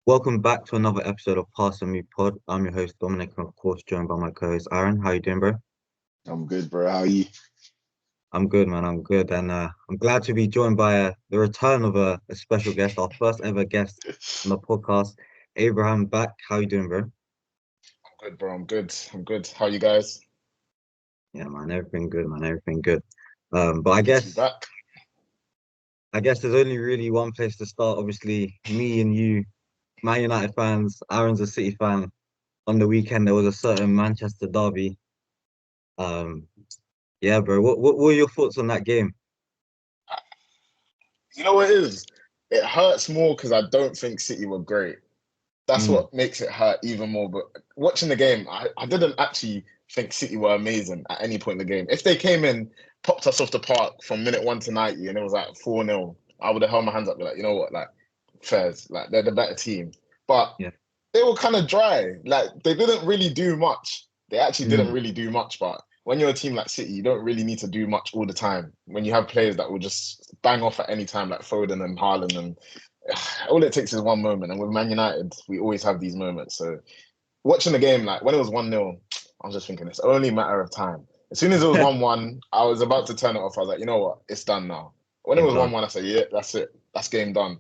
Welcome back to another episode of Pass and Me Pod. I'm your host Dominic, and of course joined by my co-host Aaron. How you doing, bro? I'm good, bro. How are you? I'm good, man. I'm good, and I'm glad to be joined by the return of a special guest, our first ever guest on the podcast, Abraham. Back. How you doing, bro? I'm good, bro. I'm good. I'm good. How are you guys? Yeah, man. Everything good, man. Everything good. But I Good to be guess back. I guess there's only really one place to start. Obviously, me and you, Man United fans. Aaron's a City fan. On the weekend, there was a certain Manchester derby. Um, yeah, bro. What were your thoughts on that game? You know what it is? It hurts more because I don't think City were great. That's Mm, what makes it hurt even more. But watching the game, I didn't actually think City were amazing at any point in the game. If they came in, popped us off the park from minute 1 to 90, and it was like 4-0, I would have held my hands up and be like, you know what, like, fairs, like they're the better team. But yeah. they were kind of dry. Like they didn't really do much. They actually didn't Mm, really do much. But when you're a team like City, you don't really need to do much all the time. When you have players that will just bang off at any time, like Foden and Haaland, and all it takes is one moment. And with Man United, we always have these moments. So watching the game, like when it was 1-0, I was just thinking it's only a matter of time. As soon as it was 1-1, I was about to turn it off. I was like, you know what? It's done now. When it game was done. 1-1, I said, yeah, that's it. That's game done.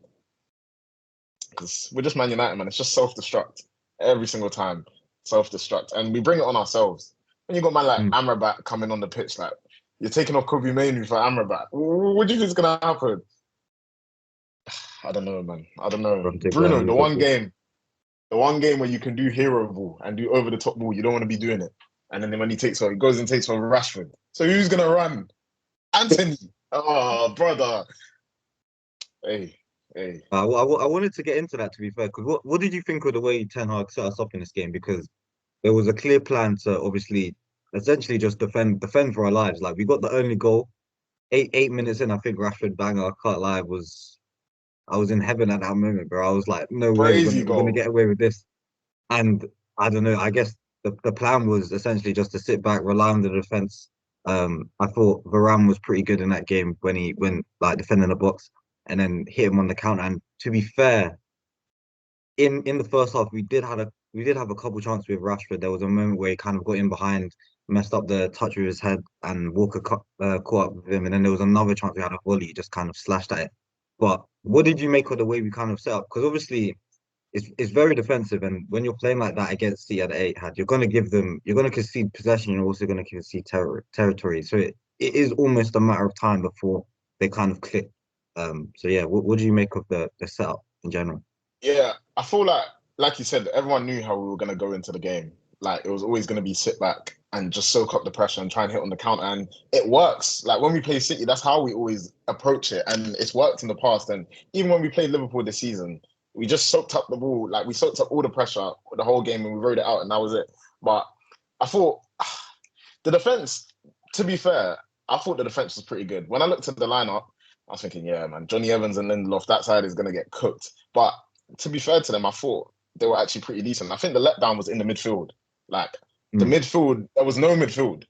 Because we're just Man United, man. It's just self-destruct every single time. Self-destruct. And we bring it on ourselves. When you got man like Mm, Amrabat coming on the pitch, like you're taking off Kobe Mainoo for Amrabat. What do you think is gonna happen? I don't know, man. I don't know. from to Bruno, Liverpool. the one game where you can do hero ball and do over the top ball, you don't want to be doing it. And then when he goes and takes over Rashford. So who's gonna run? Anthony. Oh, brother. Hey, hey. I wanted to get into that to be fair, because what did you think of the way Ten Hag set us up in this game? Because there was a clear plan to obviously essentially just defend for our lives. Like we got the only goal, eight minutes in, I think Rashford banger, I can't lie, was I was in heaven at that moment, bro. I was like, no way, Crazy we're gonna goal. get away with this. And I don't know. I guess the plan was essentially just to sit back, rely on the defense. I thought Varane was pretty good in that game when like defending the box and then hit him on the counter. And to be fair, in the first half, we did have a couple chances with Rashford. There was a moment where he kind of got in behind, messed up the touch with his head, and Walker caught up with him. And then there was another chance we had a volley, he just kind of slashed at it. But what did you make of the way we kind of set up? Because obviously it's very defensive, and when you're playing like that against City at the Etihad, you're going to concede possession, you're also going to concede territory. So it is almost a matter of time before they kind of click. So yeah, what do you make of the setup in general? Yeah, I feel like you said, everyone knew how we were going to go into the game. Like it was always going to be sit back and just soak up the pressure and try and hit on the counter. And it works. Like when we play City, that's how we always approach it. And it's worked in the past. And even when we played Liverpool this season, we just soaked up the ball. Like we soaked up all the pressure the whole game and we rode it out and that was it. But I thought the defense, to be fair, I thought the defense was pretty good. When I looked at the lineup, I was thinking, yeah, man, Johnny Evans and Lindelof, that side is going to get cooked. But to be fair to them, I thought they were actually pretty decent. I think the letdown was in the midfield. Like the Mm, midfield, there was no midfield.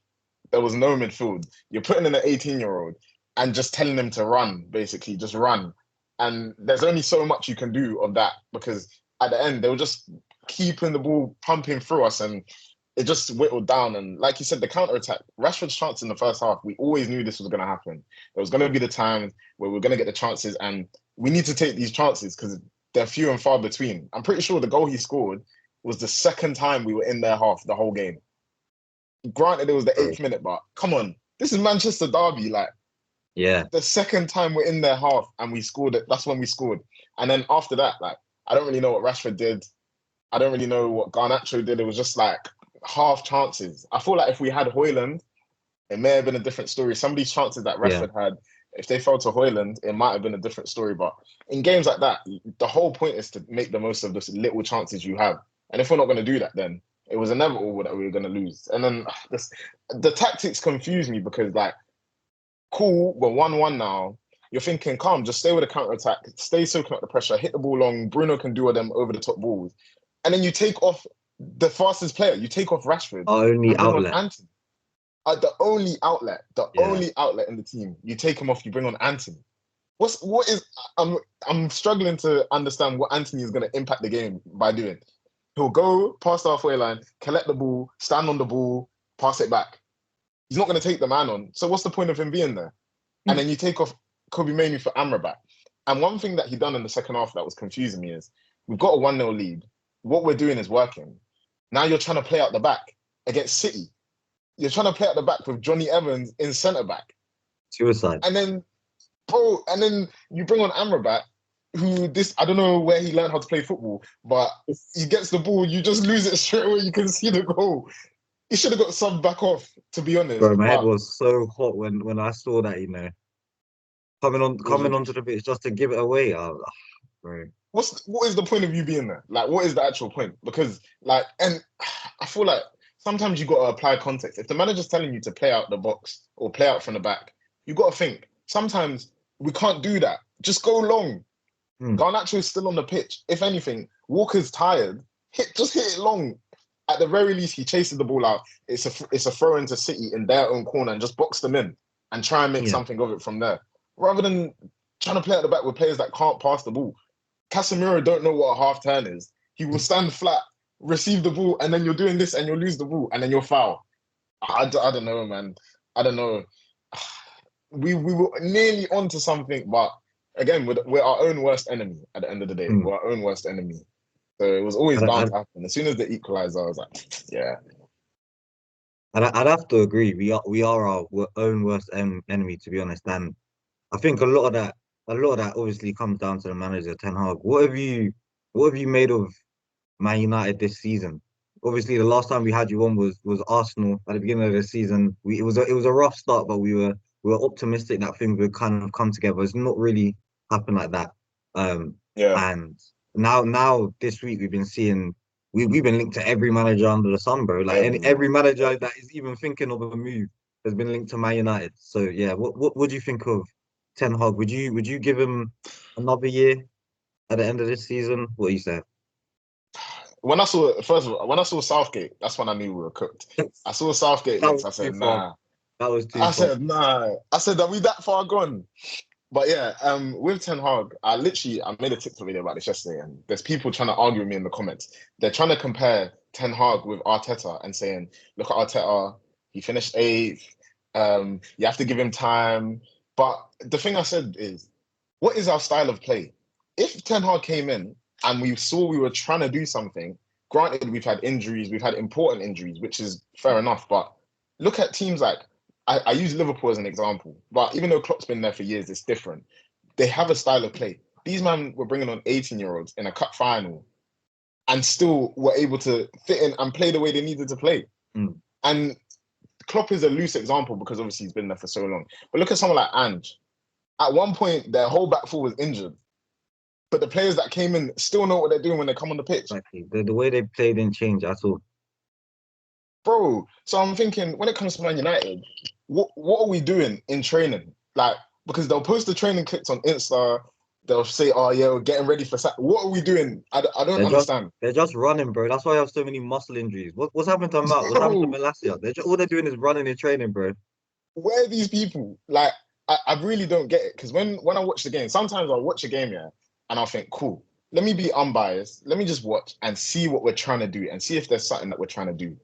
There was no midfield. You're putting in an 18-year-old and just telling them to run, basically, just run. And there's only so much you can do of that because at the end, they were just keeping the ball pumping through us and it just whittled down. And like you said, the counter attack, Rashford's chance in the first half, we always knew this was going to happen. There was going to be the time where we're going to get the chances, and we need to take these chances because they're few and far between. I'm pretty sure the goal he scored was the second time we were in their half the whole game. Granted, it was the bro. eighth minute, but come on, this is Manchester Derby. Like Yeah, the second time we're in their half and we scored it, that's when we scored. And then after that, like I don't really know what Rashford did. I don't really know what Garnacho did. It was just like half chances. I feel like if we had Hoyland, it may have been a different story. Some of these chances that yeah. Rashford had, if they fell to Hoyland, it might have been a different story. But in games like that, the whole point is to make the most of the little chances you have. And if we're not going to do that, then it was inevitable that we were going to lose. And then the tactics confuse me because, like, cool, we're 1-1 now. You're thinking, calm, just stay with the counter attack, stay soaking up the pressure, hit the ball long. Bruno can do all them over the top balls. And then you take off the fastest player, you take off Rashford Our only and bring on outlet. Anthony. The Yeah, only outlet in the team. You take him off, you bring on Anthony. what is I'm struggling to understand what Anthony is going to impact the game by doing. He'll go past the halfway line, collect the ball, stand on the ball, pass it back. He's not going to take the man on. So what's the point of him being there? And then you take off Kobe Manu for Amrabat. And one thing that he done in the second half that was confusing me is we've got a 1-0 lead. What we're doing is working. Now you're trying to play out the back against City. You're trying to play out the back with Johnny Evans in centre back. Suicide. And then, bro, and then you bring on Amrabat, I don't know where he learned how to play football, but he gets the ball, you just lose it straight away. You can see the goal. He should have got subbed back off, to be honest. Bro, my head was so hot when I saw that, coming onto the pitch just to give it away. Bro. What is the point of you being there? Like, what is the actual point? Because, like, and I feel like sometimes you got to apply context. If the manager's telling you to play out the box or play out from the back, you got to think, sometimes we can't do that. Just go long. Garnacho is still on the pitch. If anything, Walker's tired. Just hit it long. At the very least, he chases the ball out. It's a throw into City in their own corner and just box them in and try and make something of it from there. Rather than trying to play at the back with players that can't pass the ball. Casemiro don't know what a half turn is. He will stand flat, receive the ball, and then you're doing this and you'll lose the ball and then you'll foul. I don't know, man. I don't know. We were nearly onto something, but again, we're our own worst enemy at the end of the day. We're our own worst enemy. So it was always bound to happen. As soon as the equaliser, I was like, yeah. And I'd have to agree. We are our own worst enemy, to be honest. And I think a lot of that obviously comes down to the manager, Ten Hag. What have you made of Man United this season? Obviously, the last time we had you on was Arsenal at the beginning of the season. It was a rough start, but we were optimistic that things would kind of come together. It's not really happened like that. And now this week we've been seeing we've been linked to every manager under the sun, bro. Like every manager that is even thinking of a move has been linked to Man United. So yeah, what do you think of Ten Hag? Would you give him another year at the end of this season? What do you say? When I saw Southgate, that's when I knew we were cooked. I saw Southgate links. I said, nah. That was too far. Said, nah. I said, are we that far gone? But yeah, with Ten Hag, I made a TikTok video about this yesterday, and there's people trying to argue with me in the comments. They're trying to compare Ten Hag with Arteta and saying, look at Arteta, he finished 8th. You have to give him time. But the thing I said is, what is our style of play? If Ten Hag came in and we saw we were trying to do something, granted, we've had injuries, we've had important injuries, which is fair enough. But look at teams like, I use Liverpool as an example, but even though Klopp's been there for years, it's different. They have a style of play. These men were bringing on 18-year-olds in a cup final and still were able to fit in and play the way they needed to play. And Klopp is a loose example because obviously he's been there for so long. But look at someone like Ange. At one point, their whole back four was injured. But the players that came in still know what they're doing when they come on the pitch. Exactly. The way they play didn't change at all. Bro, so I'm thinking, when it comes to Man United, what are we doing in training? Like, because they'll post the training clips on Insta, they'll say, oh yeah, we're getting ready for what are we doing? I don't understand. They're just running, bro. That's why I have so many muscle injuries. What's happened to Mount? What's happened to Malacia? All they're doing is running and training, bro. Where are these people? Like, I really don't get it. Because when I watch the game, sometimes I'll watch a game, yeah, and I'll think, cool, let me be unbiased. Let me just watch and see what we're trying to do and see if there's something that we're trying to do.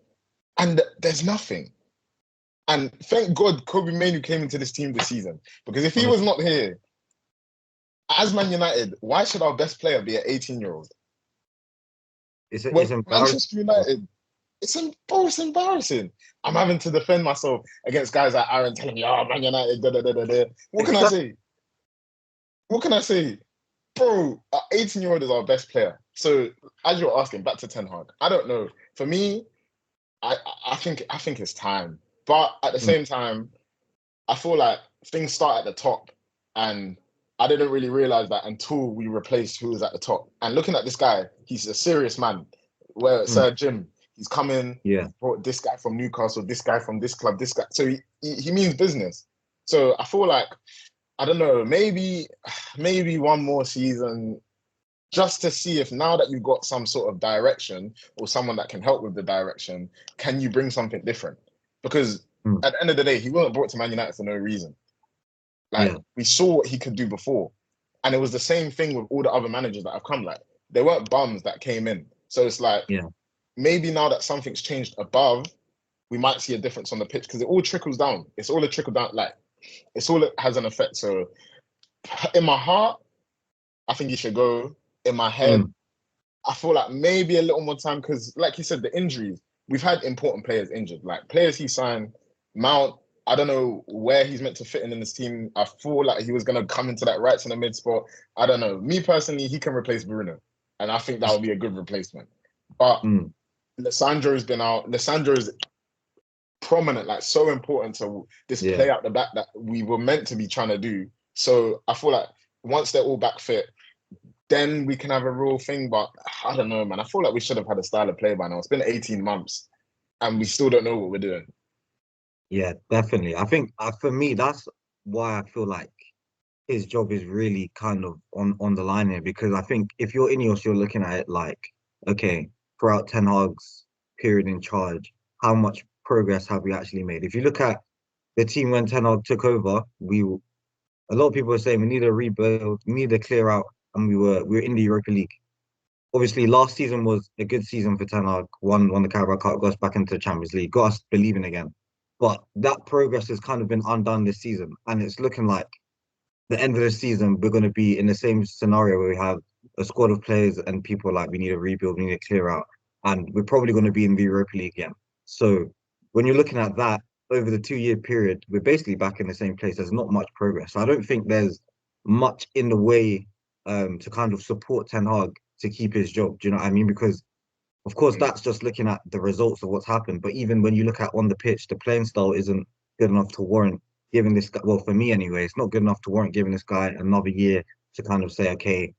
And there's nothing. And thank God Kobe Manu came into this team this season. Because if he was not here, as Man United, why should our best player be an 18-year-old? It's embarrassing. Manchester United, it's embarrassing. I'm having to defend myself against guys like Aaron telling me, oh, Man United, da da da da da. What can I say? What can I say? Bro, an 18-year-old is our best player. So as you're asking, back to Ten Hag, I don't know. For me, I think it's time. But at the same time, I feel like things start at the top. And I didn't really realize that until we replaced who was at the top. And looking at this guy, he's a serious man. Where Sir Jim, he's coming, brought this guy from Newcastle, this guy from this club, this guy. So he means business. So I feel like, I don't know, maybe one more season, just to see if now that you've got some sort of direction or someone that can help with the direction, can you bring something different? Because at the end of the day, he wasn't brought to Man United for no reason. Like Yeah, we saw what he could do before, and it was the same thing with all the other managers that have come. Like they weren't bums that came in. So it's like yeah, maybe now that something's changed above, we might see a difference on the pitch because it all trickles down. It's all a trickle down. Like it's all it has an effect. So in my heart, I think he should go. In my head, mm, I feel like maybe a little more time because, like you said, the injuries. We've had important players injured, like players he signed. Mount, I don't know where he's meant to fit in this team. I feel like he was going to come into that right in the mid spot. I don't know. Me personally, he can replace Bruno, and I think that would be a good replacement. But mm, Lissandro's been out. Lissandro's prominent, like so important to this yeah. play out the back that we were meant to be trying to do. So I feel like once they're all back fit, then we can have a real thing. But I don't know, man. I feel like we should have had a style of play by now. It's been 18 months and we still don't know what we're doing. Yeah, definitely. I think for me, that's why I feel like his job is really kind of on the line here because I think if you're Ineos, you're looking at it like, okay, throughout Ten Hag's period in charge, how much progress have we actually made? If you look at the team when Ten Hag took over, a lot of people were saying we need a rebuild, we need to clear out, and we were in the Europa League. Obviously, last season was a good season for Ten Hag. Won the Carabao Cup, got us back into the Champions League, got us believing again. But that progress has kind of been undone this season, and it's looking like the end of the season we're going to be in the same scenario where we have a squad of players and people like we need to rebuild, we need to clear out, and we're probably going to be in the Europa League again. So when you're looking at that over the 2 year period, we're basically back in the same place. There's not much progress. So I don't think there's much in the way to kind of support Ten Hag to keep his job. Do you know what I mean? Because of course Mm. that's just looking at the results of what's happened. But even when you look at on the pitch, the playing style isn't good enough to warrant giving this guy. Well, for me anyway, it's not good enough to warrant giving this guy another year to kind of say, okay,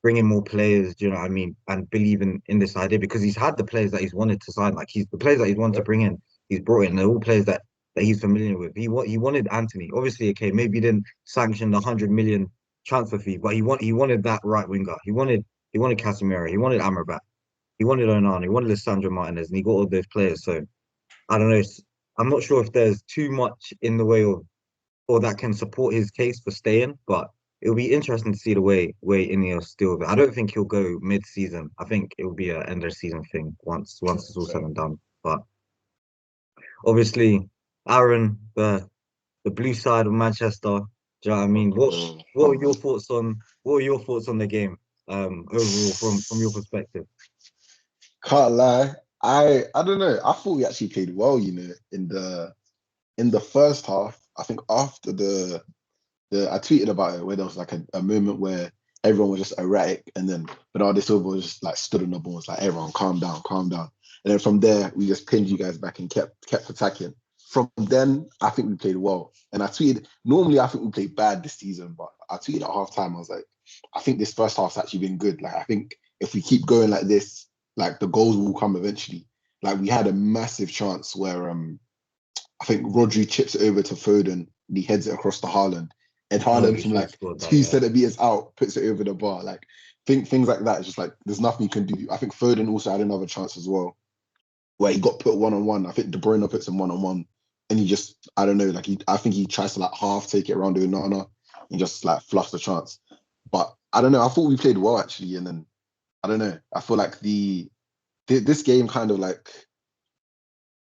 bring in more players. Do you know what I mean? And believe in this idea because he's had the players that he's wanted to sign. Like he's the players that he's wanted to Yep. bring in. He's brought in. They're all players that he's familiar with. He wanted Anthony. Obviously, okay, maybe he didn't sanction the 100 million transfer fee, but he wanted that right winger. He wanted Casemiro. He wanted Amrabat. He wanted Onana. He wanted Lissandro Martinez, and he got all those players. So I don't know. I'm not sure if there's too much in the way of or that can support his case for staying, but it'll be interesting to see the way Ineos deal with it. I don't think he'll go mid-season. I think it will be an end of season thing once it's all said Same. and done. But obviously, Aaron, the blue side of Manchester. Do you know what I mean? What are your thoughts on the game overall from your perspective? Can't lie. I don't know. I thought we actually played well, in the first half. I think after the I tweeted about it where there was like a moment where everyone was just erratic and then Bernardo Silva was just like stood on the ball, was like everyone calm down, calm down. And then from there we just pinned you guys back and kept attacking. From then I think we played well. And I tweeted normally I think we played bad this season, but I tweeted at halftime, I was like, I think this first half's actually been good. Like I think if we keep going like this, like the goals will come eventually. Like we had a massive chance where I think Rodri chips it over to Foden and he heads it across to Haaland. And Oh, Haaland you from should have like scored that, two yeah. centimeters out puts it over the bar. Like things like that. It's just like there's nothing you can do. I think Foden also had another chance as well where he got put one on one. I think De Bruyne puts him one on one, and he just I don't know. Like I think he tries to like half take it around doing Nana and just like fluff the chance. But I don't know. I thought we played well actually, and then I don't know. I feel like this game kind of like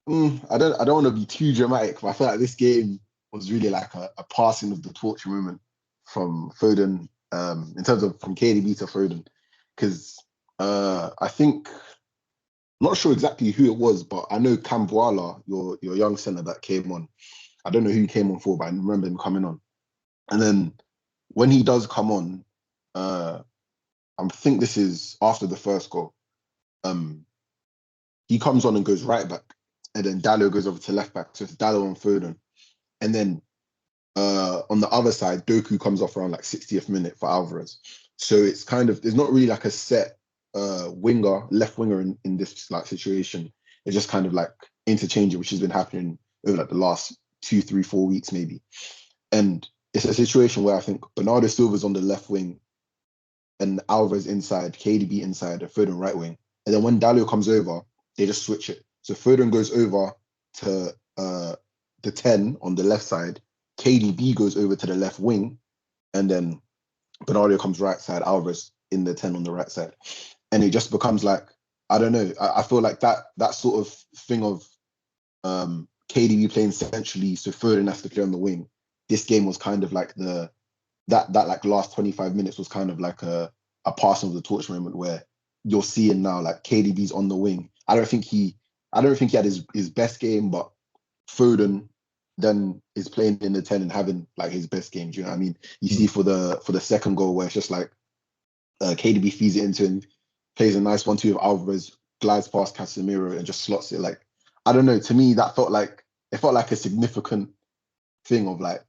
I don't want to be too dramatic, but I feel like this game was really like a passing of the torch moment from Foden, in terms of from KDB to Foden, because I think I'm not sure exactly who it was, but I know Camboala, your young centre that came on. I don't know who he came on for, but I remember him coming on. And then when he does come on, uh, I think this is after the first goal. Um, he comes on and goes right back, and then Dallo goes over to left back. So it's Dallo and Foden, and then on the other side, Doku comes off around like 60th minute for Alvarez. So it's kind of there's not really like a set left winger in this like situation. It's just kind of like interchanging, which has been happening over like the last 2, 3, 4 weeks maybe. And it's a situation where I think Bernardo Silva's on the left wing and Alvarez inside, KDB inside, and Foden right wing. And then when Dalio comes over, they just switch it. So Foden goes over to the 10 on the left side, KDB goes over to the left wing, and then Bernardo comes right side, Alvarez in the 10 on the right side. And it just becomes like, I don't know. I feel like that sort of thing of KDB playing centrally, so Foden has to play on the wing. This game was kind of like that like last 25 minutes was kind of like a passing of the torch moment where you're seeing now like KDB's on the wing. I don't think he had his best game, but Foden then is playing in the 10 and having like his best game. Do you know what I mean? You see for the second goal where it's just like KDB feeds it into him, plays a nice 1-2 with Alvarez, glides past Casemiro and just slots it. Like, I don't know. To me, that felt like a significant thing of like,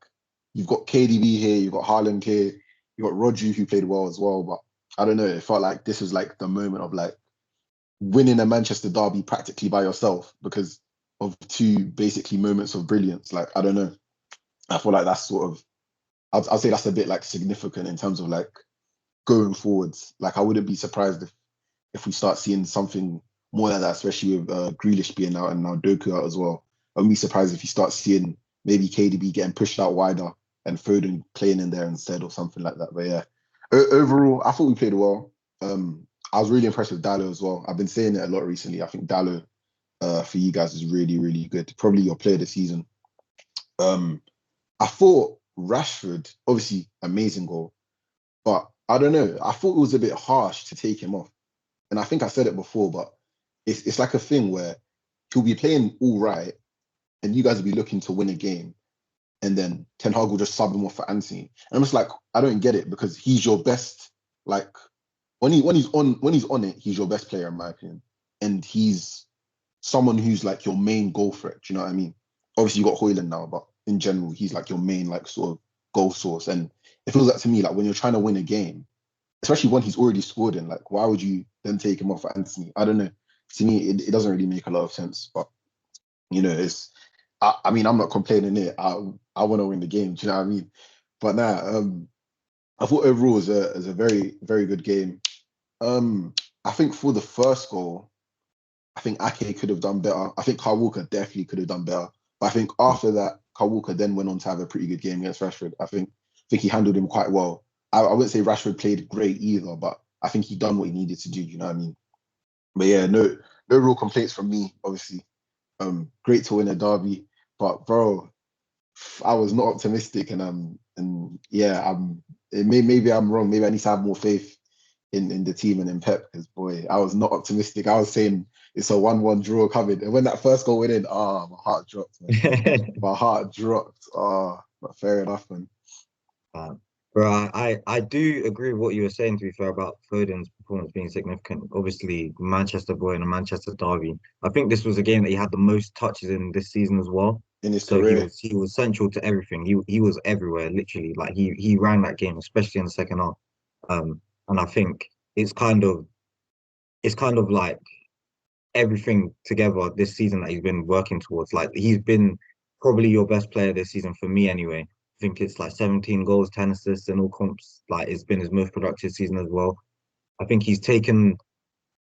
you've got KDB here, you've got Haaland here, you've got Rodri who played well as well. But I don't know. It felt like this was like the moment of like winning a Manchester derby practically by yourself because of two basically moments of brilliance. Like, I don't know. I feel like that's sort of, I'd say that's a bit like significant in terms of like going forwards. Like, I wouldn't be surprised if we start seeing something more like that, especially with Grealish being out and now Doku out as well. I wouldn't be surprised if you start seeing maybe KDB getting pushed out wider and Foden playing in there instead or something like that. But yeah, overall, I thought we played well. I was really impressed with Dallo as well. I've been saying it a lot recently. I think Dallo for you guys is really, really good. Probably your player of the season. I thought Rashford, obviously amazing goal, but I don't know. I thought it was a bit harsh to take him off. And I think I said it before, but it's like a thing where he'll be playing all right and you guys will be looking to win a game. And then Ten Hag will just sub him off for Anthony. And I'm just like, I don't get it because he's your best, like when he's on it, he's your best player in my opinion. And he's someone who's like your main goal threat. Do you know what I mean? Obviously you got Højlund now, but in general, he's like your main like sort of goal source. And it feels like to me, like when you're trying to win a game, especially when he's already scored in, like why would you then take him off for Anthony? I don't know. To me, it doesn't really make a lot of sense. But you know, I mean, I'm not complaining it. I want to win the game. Do you know what I mean? But I thought overall it was a very, very good game. I think for the first goal, I think Ake could have done better. I think Kyle Walker definitely could have done better. But I think after that, Kyle Walker then went on to have a pretty good game against Rashford. I think he handled him quite well. I wouldn't say Rashford played great either, but I think he done what he needed to do. You know what I mean? But yeah, no real complaints from me. Obviously, great to win a derby, but bro, I was not optimistic, and yeah, maybe I'm wrong. Maybe I need to have more faith in the team and in Pep because boy, I was not optimistic. I was saying it's a 1-1 draw coming, and when that first goal went in, my heart dropped, man. My heart dropped. But fair enough, man. Bro, I do agree with what you were saying, to be fair, about Foden's performance being significant. Obviously, Manchester boy and a Manchester derby. I think this was a game that he had the most touches in this season as well. In his So career, he was central to everything. He was everywhere, literally. Like he ran that game, especially in the second half. And I think it's kind of like everything together this season that he's been working towards. Like he's been probably your best player this season for me anyway. I think it's like 17 goals, 10 assists in all comps. Like it's been his most productive season as well. I think he's taken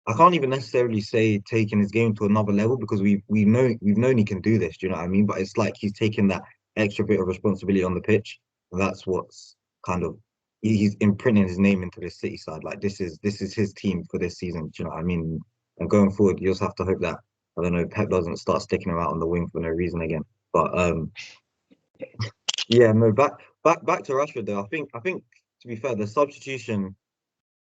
I can't even necessarily say taking his game to another level because we've known he can do this, do you know what I mean? But it's like he's taken that extra bit of responsibility on the pitch. And that's what's kind of he's imprinting his name into this City side. Like this is his team for this season, do you know what I mean? And going forward, you just have to hope that I don't know, Pep doesn't start sticking him out on the wing for no reason again. But yeah, no, back to Rashford though. I think to be fair, the substitution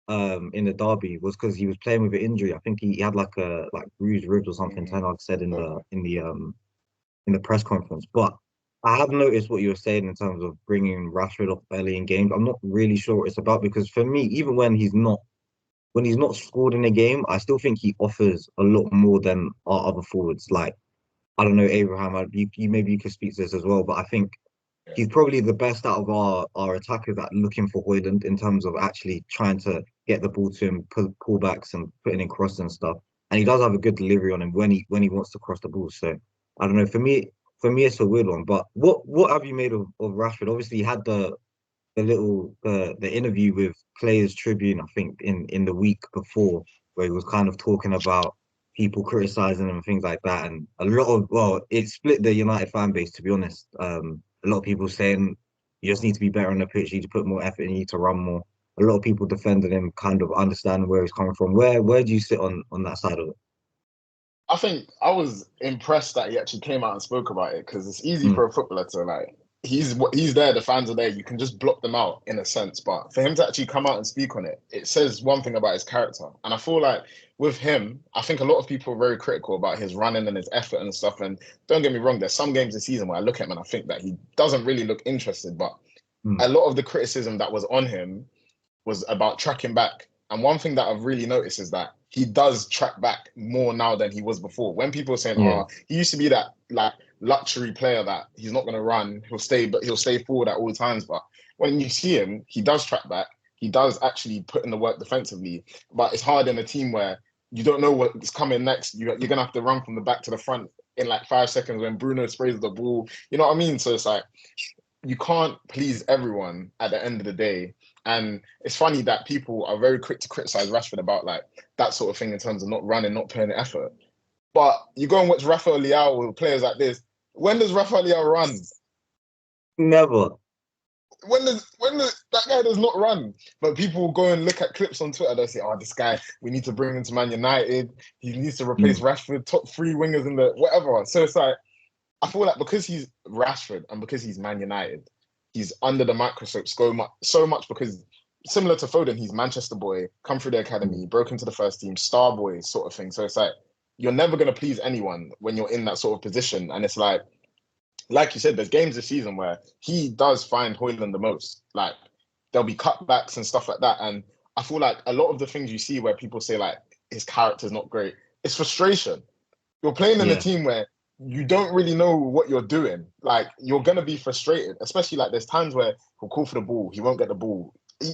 in the derby was because he was playing with an injury. I think he had like a like bruised ribs or something. Ten Hag said in the press conference. But I have noticed what you were saying in terms of bringing Rashford off early in games. I'm not really sure what it's about because for me, even when he's not scored in a game, I still think he offers a lot more than our other forwards. Like I don't know, Abraham. You maybe you could speak to this as well, but I think he's probably the best out of our attackers at looking for Højlund in terms of actually trying to get the ball to him, pull backs and putting in crosses and stuff. And he does have a good delivery on him when he wants to cross the ball. So I don't know. For me, it's a weird one. But what have you made of Rashford? Obviously, he had the interview with Players Tribune, I think, in the week before, where he was kind of talking about people criticizing him and things like that. And a lot of it split the United fan base, to be honest. A lot of people saying you just need to be better on the pitch, you need to put more effort, you need to run more. A lot of people defending him, kind of understanding where he's coming from. Where do you sit on that side of it? I think I was impressed that he actually came out and spoke about it because it's easy Mm, for a footballer to like. He's there. The fans are there. You can just block them out in a sense. But for him to actually come out and speak on it, it says one thing about his character. And I feel like with him, I think a lot of people are very critical about his running and his effort and stuff. And don't get me wrong, there's some games this season where I look at him and I think that he doesn't really look interested. But mm, a lot of the criticism that was on him was about tracking back. And one thing that I've really noticed is that he does track back more now than he was before. When people are saying, yeah, "Oh, he used to be that like luxury player that he's not going to run, but he'll stay forward at all times." But when you see him, he does track back. He does actually put in the work defensively. But it's hard in a team where you don't know what's coming next. You're gonna have to run from the back to the front in like 5 seconds when Bruno sprays the ball. You know what I mean? So it's like you can't please everyone at the end of the day. And it's funny that people are very quick to criticize Rashford about like that sort of thing in terms of not running, not putting the effort. But you go and watch Rafael Leao with players like this. When does Rafael Leao run? never. When does that guy does not run? But people go and look at clips on Twitter. They'll say, "Oh, this guy, we need to bring him to Man United. He needs to replace Mm, Rashford, top three wingers in the whatever." So it's like I feel like because he's Rashford and because he's Man United, he's under the microscope so much because similar to Foden, he's Manchester boy, come through the mm, academy, broke into the first team, star boy sort of thing. So it's like you're never gonna please anyone when you're in that sort of position. And it's like you said, there's games this season where he does find Hoyland the most. Like there'll be cutbacks and stuff like that. And I feel like a lot of the things you see where people say like his character's not great, it's frustration. You're playing in a yeah, team where you don't really know what you're doing. Like you're gonna be frustrated, especially like there's times where he'll call for the ball, he won't get the ball.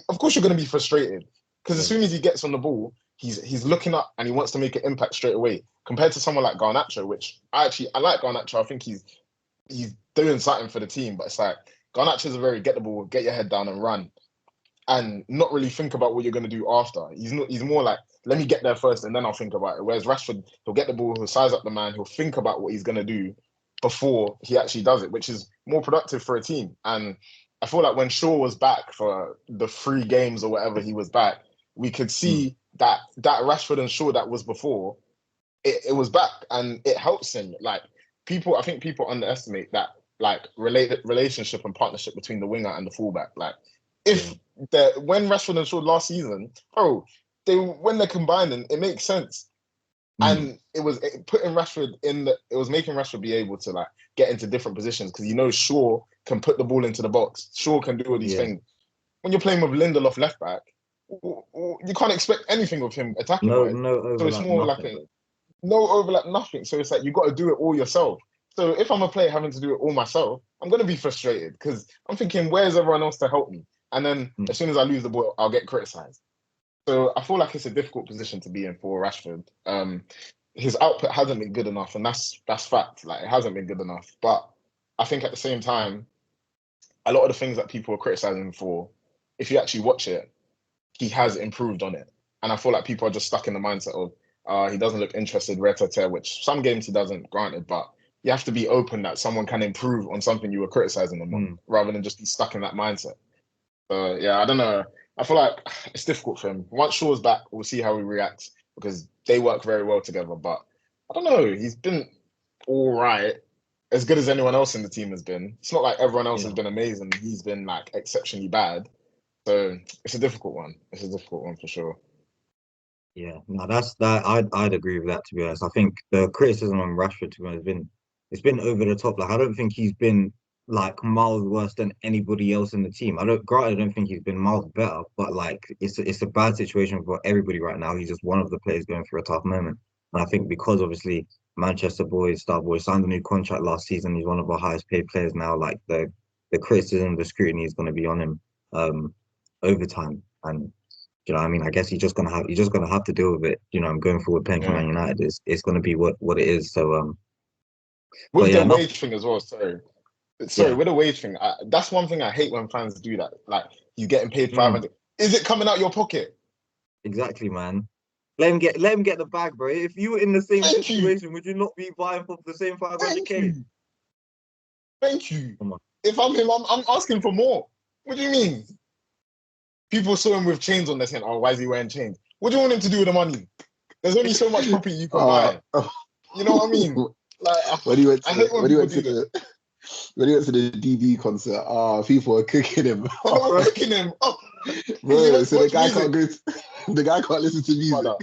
Of course, you're gonna be frustrated because as yeah, soon as he gets on the ball, he's looking up and he wants to make an impact straight away. Compared to someone like Garnacho, which I like Garnacho. I think he's doing something for the team, but it's like Garnacho's a very get the ball, get your head down and run and not really think about what you're going to do after. He's more like, let me get there first and then I'll think about it. Whereas Rashford, he'll get the ball, he'll size up the man, he'll think about what he's going to do before he actually does it, which is more productive for a team. And I feel like when Shaw was back for the 3 games or whatever he was back, we could mm, see that Rashford and Shaw that was before, it was back and it helps him. Like I think people underestimate that like related relationship and partnership between the winger and the fullback. Like yeah, if when Rashford and Shaw last season, bro, when they're combining, it makes sense. mm, And it was making Rashford be able to like get into different positions because Shaw can put the ball into the box. Shaw can do all these yeah. things. When you're playing with Lindelof left back, you can't expect anything of him attacking No, wise. no So it's overlap, more like nothing. a no overlap, nothing. So it's like you got to do it all yourself. So if I'm a player having to do it all myself, I'm gonna be frustrated because I'm thinking, where's everyone else to help me? And then Mm, as soon as I lose the ball, I'll get criticized. So I feel like it's a difficult position to be in for Rashford. His output hasn't been good enough, and that's fact. Like it hasn't been good enough. But I think at the same time, a lot of the things that people are criticizing him for, if you actually watch it, he has improved on it. And I feel like people are just stuck in the mindset of he doesn't look interested, rare, which some games he doesn't, granted, but you have to be open that someone can improve on something you were criticizing them on, mm. rather than just be stuck in that mindset. So yeah, I don't know. I feel like it's difficult for him. Once Shaw's back, we'll see how he reacts because they work very well together. But I don't know. He's been all right, as good as anyone else in the team has been. It's not like everyone else has Yeah, been amazing. He's been like exceptionally bad. So it's a difficult one. It's a difficult one for sure. yeah. No, that's that. I'd agree with that, to be honest. I think the criticism on Rashford, to be honest, it's been over the top. Like I don't think he's been like miles worse than anybody else in the team. I don't think he's been miles better, but like it's a bad situation for everybody right now. He's just one of the players going through a tough moment. And I think because obviously Manchester boys, Star Boys signed a new contract last season, he's one of our highest paid players now. Like the criticism, the scrutiny is going to be on him over time. And you know, what I mean, I guess he's just gonna have to deal with it. You know, I'm going forward playing for Yeah. Man United. It's gonna be what it is. So but With yeah, the enough. wage thing as well, sorry, Yeah, with the wage thing, that's one thing I hate when fans do that. Like he's getting paid mm, 500. Is it coming out your pocket? exactly, man. Let him get the bag, bro. If you were in the same Thank you. situation, would you not be buying for the same Thank 500k? you. Thank you. Come on. If I'm him, I'm asking for more. What do you mean? People saw him with chains on their saying, "Oh, why is he wearing chains?" What do you want him to do with the money? There's only so much property you can buy. You know what I mean? Like, when he went I to hate the when when he people went do to that. the when he went to the DB concert, people were cooking him. Oh, we're cooking him. Oh, Bro, so the watch guy music, can't go the guy can't listen to music. brother.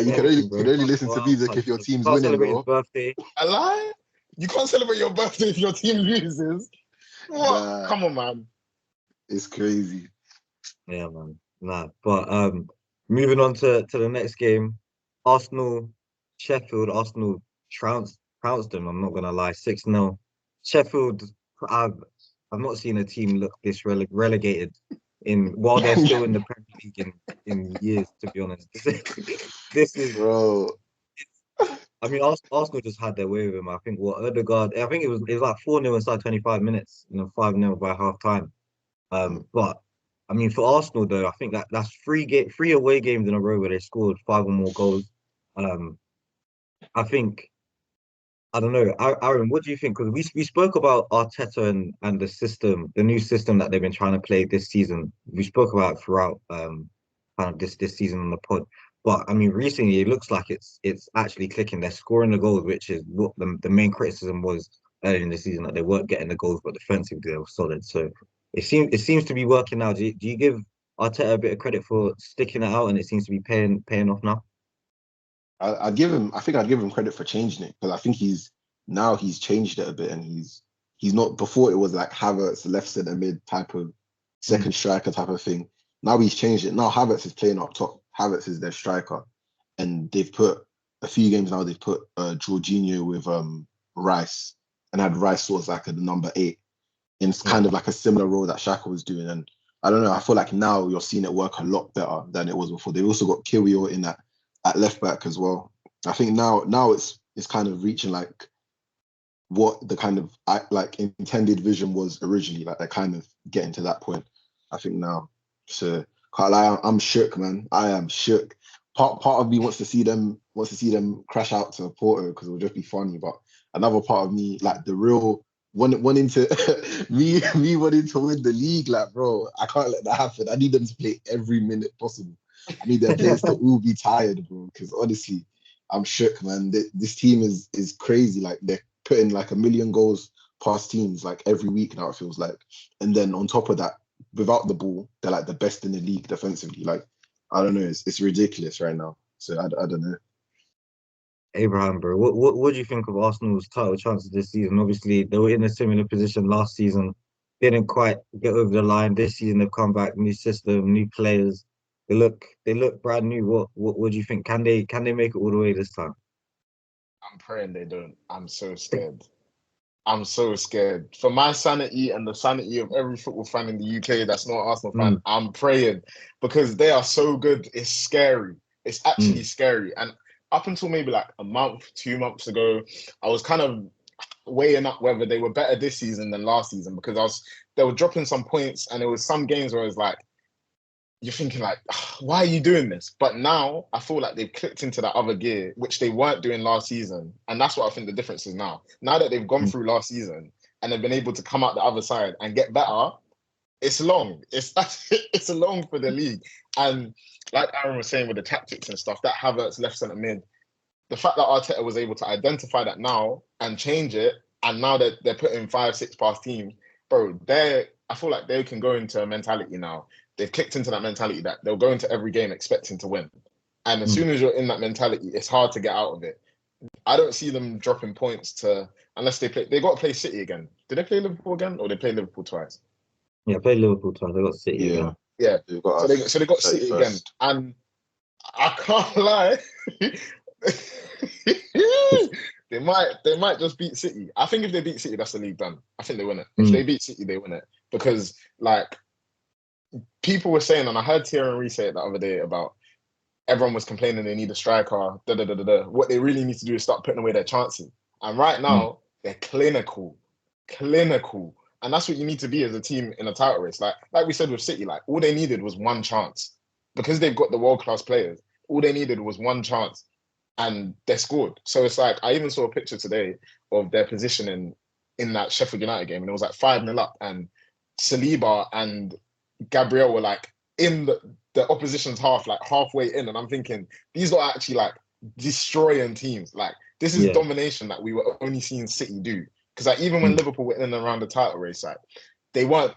You can only Heartbroken, bro. listen to music if your team's Can't winning, celebrate his bro. birthday. I lie. You can't celebrate your birthday if your team loses. What? Nah, Come on, man. it's crazy. Yeah, man. Nah, but moving on to the next game, Arsenal, Sheffield. Arsenal trounced them. I'm not gonna lie, 6-0. Sheffield. I've I've not seen a team look this relegated in while they're still in the Premier League in years. To be honest, this is. Bro, I mean, Arsenal just had their way with him. I think what Odegaard. I think it was like 4-0 inside 25 minutes. 5-0 by half time. But I mean, for Arsenal though, I think that's three away games in a row where they scored five or more goals. Um, I think I don't know, Aaron, what do you think? Because we spoke about Arteta and the system, the new system that they've been trying to play this season. We spoke about it throughout kind of this season on the pod. But I mean, recently it looks like it's actually clicking. They're scoring the goals, which is what the main criticism was early in the season that they weren't getting the goals, but defensively they were solid. So it seems to be working now. Do you give Arteta a bit of credit for sticking it out, and it seems to be paying off now? I'd give him. I think I'd give him credit for changing it because I think he's changed it a bit, and he's not. Before it was like Havertz left centre mid type of Mm. second striker type of thing. Now he's changed it. Now Havertz is playing up top. Havertz is their striker, and they've put a few games now. They've put Jorginho with Rice, and had Rice sort of like a number 8. And it's Yeah. kind of like a similar role that Xhaka was doing. And I don't know. I feel like now you're seeing it work a lot better than it was before. They've also got Kiwior in that at left back as well. I think now it's kind of reaching like what the kind of like intended vision was originally. Like they're kind of getting to that point. I think now. So can't lie, I'm shook, man. I am shook. Part of me wants to see them crash out to Porto because it would just be funny. But another part of me, like the real wanting to me wanting to win the league, like bro, I can't let that happen. I need them to play every minute possible. I need their players to all be tired, bro. Because honestly, I'm shook, man. This team is crazy. Like they're putting like a million goals past teams like every week now. It feels like, and then on top of that, without the ball, they're like the best in the league defensively. Like I don't know, it's ridiculous right now. So I don't know. Abraham, bro, what do you think of Arsenal's title chances this season? Obviously, they were in a similar position last season, didn't quite get over the line. This season, they've come back, new system, new players. They look brand new. What do you think? Can they make it all the way this time? I'm praying they don't. I'm so scared. I'm so scared. For my sanity and the sanity of every football fan in the UK that's not an Arsenal fan, Mm, I'm praying because they are so good. It's scary. It's actually mm, scary. And up until maybe like a month, 2 months ago, I was kind of weighing up whether they were better this season than last season because they were dropping some points and there was some games where it was like you're thinking like, why are you doing this? But now I feel like they've clicked into that other gear, which they weren't doing last season. And that's what I think the difference is now. Now that they've gone mm. through last season and they've been able to come out the other side and get better, it's long. It's long for the league. And like Aaron was saying with the tactics and stuff, that Havertz left centre mid, the fact that Arteta was able to identify that now and change it, and now that they're putting 5, 6 past teams, bro, I feel like they can go into a mentality now. They've clicked into that mentality that they'll go into every game expecting to win. And as Mm. soon as you're in that mentality, it's hard to get out of it. I don't see them dropping points to unless they got to play City again. Did they play Liverpool again or they play Liverpool twice? Yeah, play Liverpool twice. They got City Yeah, again. Yeah. they've got So they us got City again. 31st. And I can't lie. They might just beat City. I think if they beat City, that's the league done. I think they win it. If Mm, they beat City, they win it. Because like people were saying, and I heard Thierry Henry say it the other day about everyone was complaining they need a striker. Da, da, da, da, da. What they really need to do is start putting away their chances. And right mm, now, they're clinical. And that's what you need to be as a team in a title race. Like we said with City, like all they needed was one chance. Because they've got the world-class players, all they needed was one chance and they scored. So it's like I even saw a picture today of their positioning in that Sheffield United game, and it was like 5-0 up, and Saliba and Gabriel were like in the opposition's half, like halfway in, and I'm thinking these are actually like destroying teams. Like this is Yeah, domination that we were only seeing City do. Because like even when mm, Liverpool were in and around the title race, like they weren't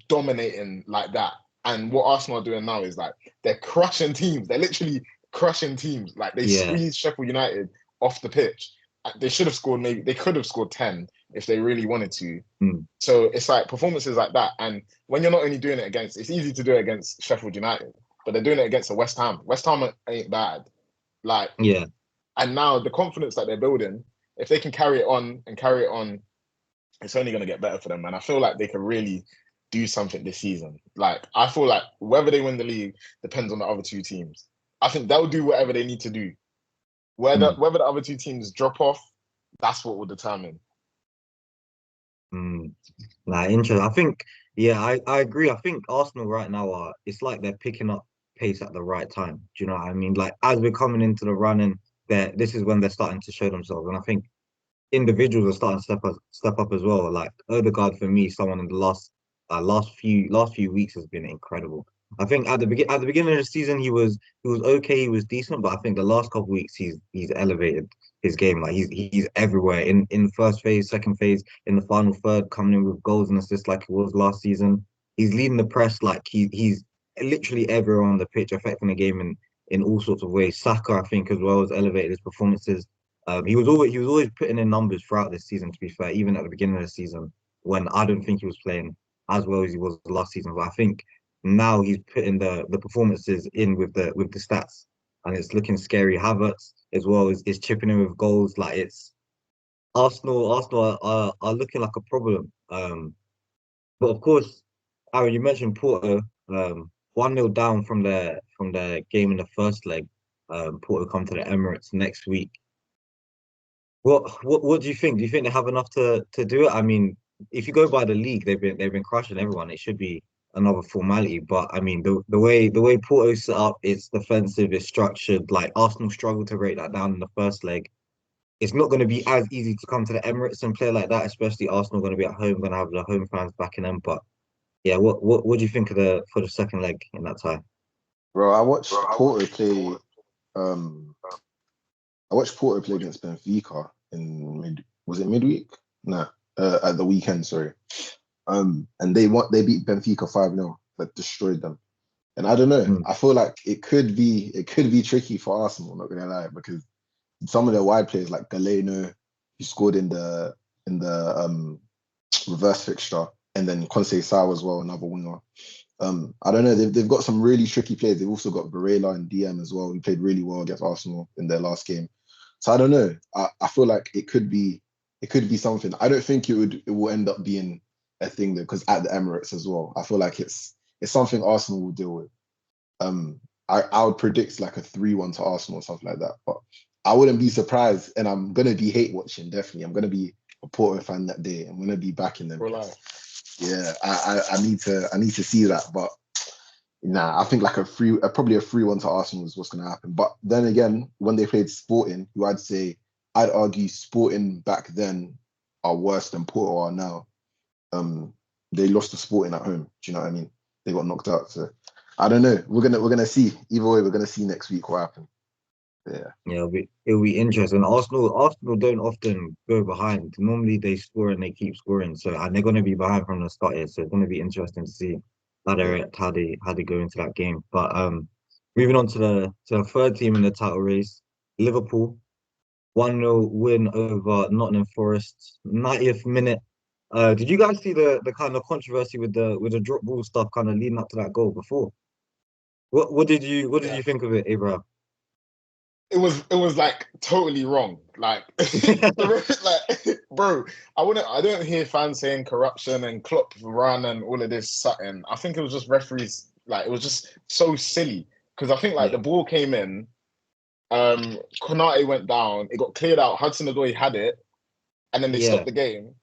dominating like that. And what Arsenal are doing now is like they're crushing teams. They're literally crushing teams. Like they yeah, squeezed Sheffield United off the pitch. They should have scored, maybe they could have scored 10 if they really wanted to. mm, So it's like performances like that. And when you're not only doing it against, it's easy to do it against Sheffield United, but they're doing it against a West Ham. West Ham ain't bad. Like, yeah. and now the confidence that they're building, if they can carry it on and carry it on, it's only going to get better for them. And I feel like they can really do something this season. Like, I feel like whether they win the league depends on the other two teams. I think they'll do whatever they need to do. Mm. Whether the other two teams drop off, that's what will determine. Mm. Nah, interesting. I think, yeah, I agree. I think Arsenal right now are it's like they're picking up pace at the right time. Do you know what I mean? Like as we're coming into the run and this is when they're starting to show themselves. And I think individuals are starting to step up as well. Like Odegaard for me, someone in the last few weeks has been incredible. I think at the beginning of the season he was okay, he was decent, but I think the last couple of weeks he's elevated his game. Like he's everywhere in first phase, second phase, in the final third, coming in with goals and assists like it was last season. He's leading the press like he's literally everywhere on the pitch, affecting the game in all sorts of ways. Saka, I think, as well, has elevated his performances. He was always putting in numbers throughout this season. To be fair, even at the beginning of the season, when I don't think he was playing as well as he was last season, but I think now he's putting the performances in with the stats, and it's looking scary. Havertz as well is chipping in with goals. Like it's Arsenal are looking like a problem. But of course, Aaron, you mentioned Porto. 1-0 down from their game in the first leg. Porto come to the Emirates next week. What do you think? Do you think they have enough to do it? I mean, if you go by the league, they've been crushing everyone. It should be another formality. But I mean, the way Porto's set up, it's defensive, it's structured. Like Arsenal struggled to break that down in the first leg. It's not going to be as easy to come to the Emirates and play like that, especially Arsenal going to be at home, going to have the home fans backing them. But yeah, what do you think of the second leg in that tie? Bro, I watched Porto play. Um, I watched Porto play against Benfica in was it midweek? Nah, at the weekend. Sorry. And they beat Benfica 5-0, that destroyed them. And I don't know. Mm, I feel like it could be tricky for Arsenal. Not gonna lie, because some of their wide players like Galeno, who scored in the reverse fixture, and then Conceição as well, another winger. I don't know. They've got some really tricky players. They've also got Varela and DM as well, who played really well against Arsenal in their last game. So I don't know. I feel like it could be something. I don't think it will end up being a thing though, because at the Emirates as well, I feel like it's something Arsenal will deal with. I would predict like a 3-1 to Arsenal or something like that. But I wouldn't be surprised, and I'm gonna be hate watching, definitely. I'm gonna be a Porto fan that day. I'm gonna be backing them. For life. Yeah, I need to see that. But nah, I think like probably a 3-1 to Arsenal is what's gonna happen. But then again, when they played Sporting, who I'd argue Sporting back then are worse than Porto are now. They lost to Sporting at home. Do you know what I mean? They got knocked out. So I don't know. We're gonna see. Either way, we're gonna see next week what happens. Yeah. yeah, it'll be interesting. Arsenal don't often go behind. Normally they score and they keep scoring. So and they're going to be behind from the start here. So it's going to be interesting to see how they Yeah. react, how they go into that game. But moving on to the third team in the title race, Liverpool 1-0 win over Nottingham Forest, 90th minute. Did you guys see the kind of controversy with the drop ball stuff kind of leading up to that goal before? What did Yeah. you think of it, Abraham? It was like totally wrong. Like, like, bro, I don't hear fans saying corruption and Klopp run and all of this something. I think it was just referees. Like, it was just so silly because I think like Yeah, the ball came in, Konate went down, it got cleared out. Hudson-Odoi had it, and then they stopped yeah, the game.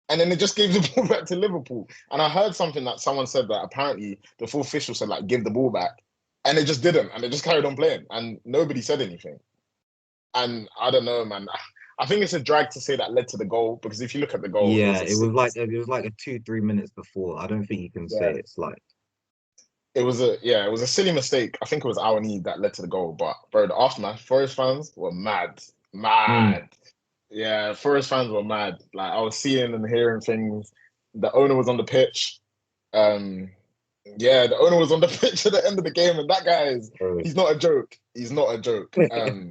And then they just gave the ball back to Liverpool. And I heard something that someone said that apparently the full official said, like, give the ball back. And they just didn't. And they just carried on playing. And nobody said anything. And I don't know, man. I think it's a drag to say that led to the goal because if you look at the goal, it Yeah, was a sick it was like a 2-3 minutes before. I don't think you can say yeah. it's like It was a silly mistake. I think it was our need that led to the goal. But bro, the aftermath, Forest fans were mad, mm, mad. Yeah, Forest fans were mad. Like I was seeing and hearing things. The owner was on the pitch. Um, yeah, the owner was on the pitch at the end of the game, and that guy is oh. he's not a joke. He's not a joke.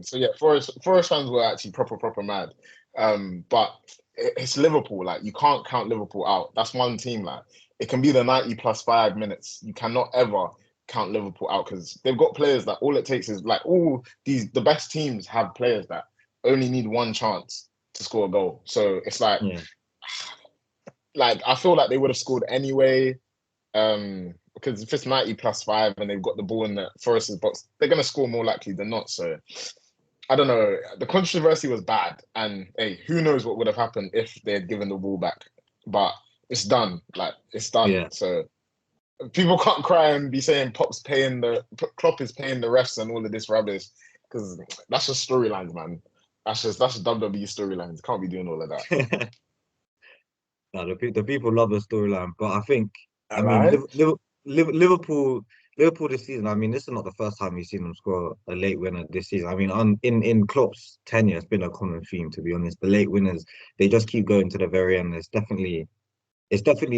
So yeah, Forest fans were actually proper mad. But it's Liverpool. Like you can't count Liverpool out. That's one team. Like it can be the 90 plus 5 minutes. You cannot ever count Liverpool out because they've got players that all it takes is like all the best teams have players that only need one chance to score a goal. So it's Yeah. like I feel like they would have scored anyway. Because if it's 90 plus 5 and they've got the ball in the Forest's box, they're gonna score more likely than not. So I don't know. The controversy was bad, and hey, who knows what would have happened if they had given the ball back? But it's done. Like it's done. Yeah. So people can't cry and be saying Klopp is paying the refs and all of this rubbish because that's just storylines, man. That's just WWE storylines. Can't be doing all of that. No, the people love the storyline, but I think, I All mean, right. Liverpool this season. I mean, this is not the first time we've seen them score a late winner this season. I mean, in Klopp's tenure, it's been a common theme, to be honest. The late winners, they just keep going to the very end. It's definitely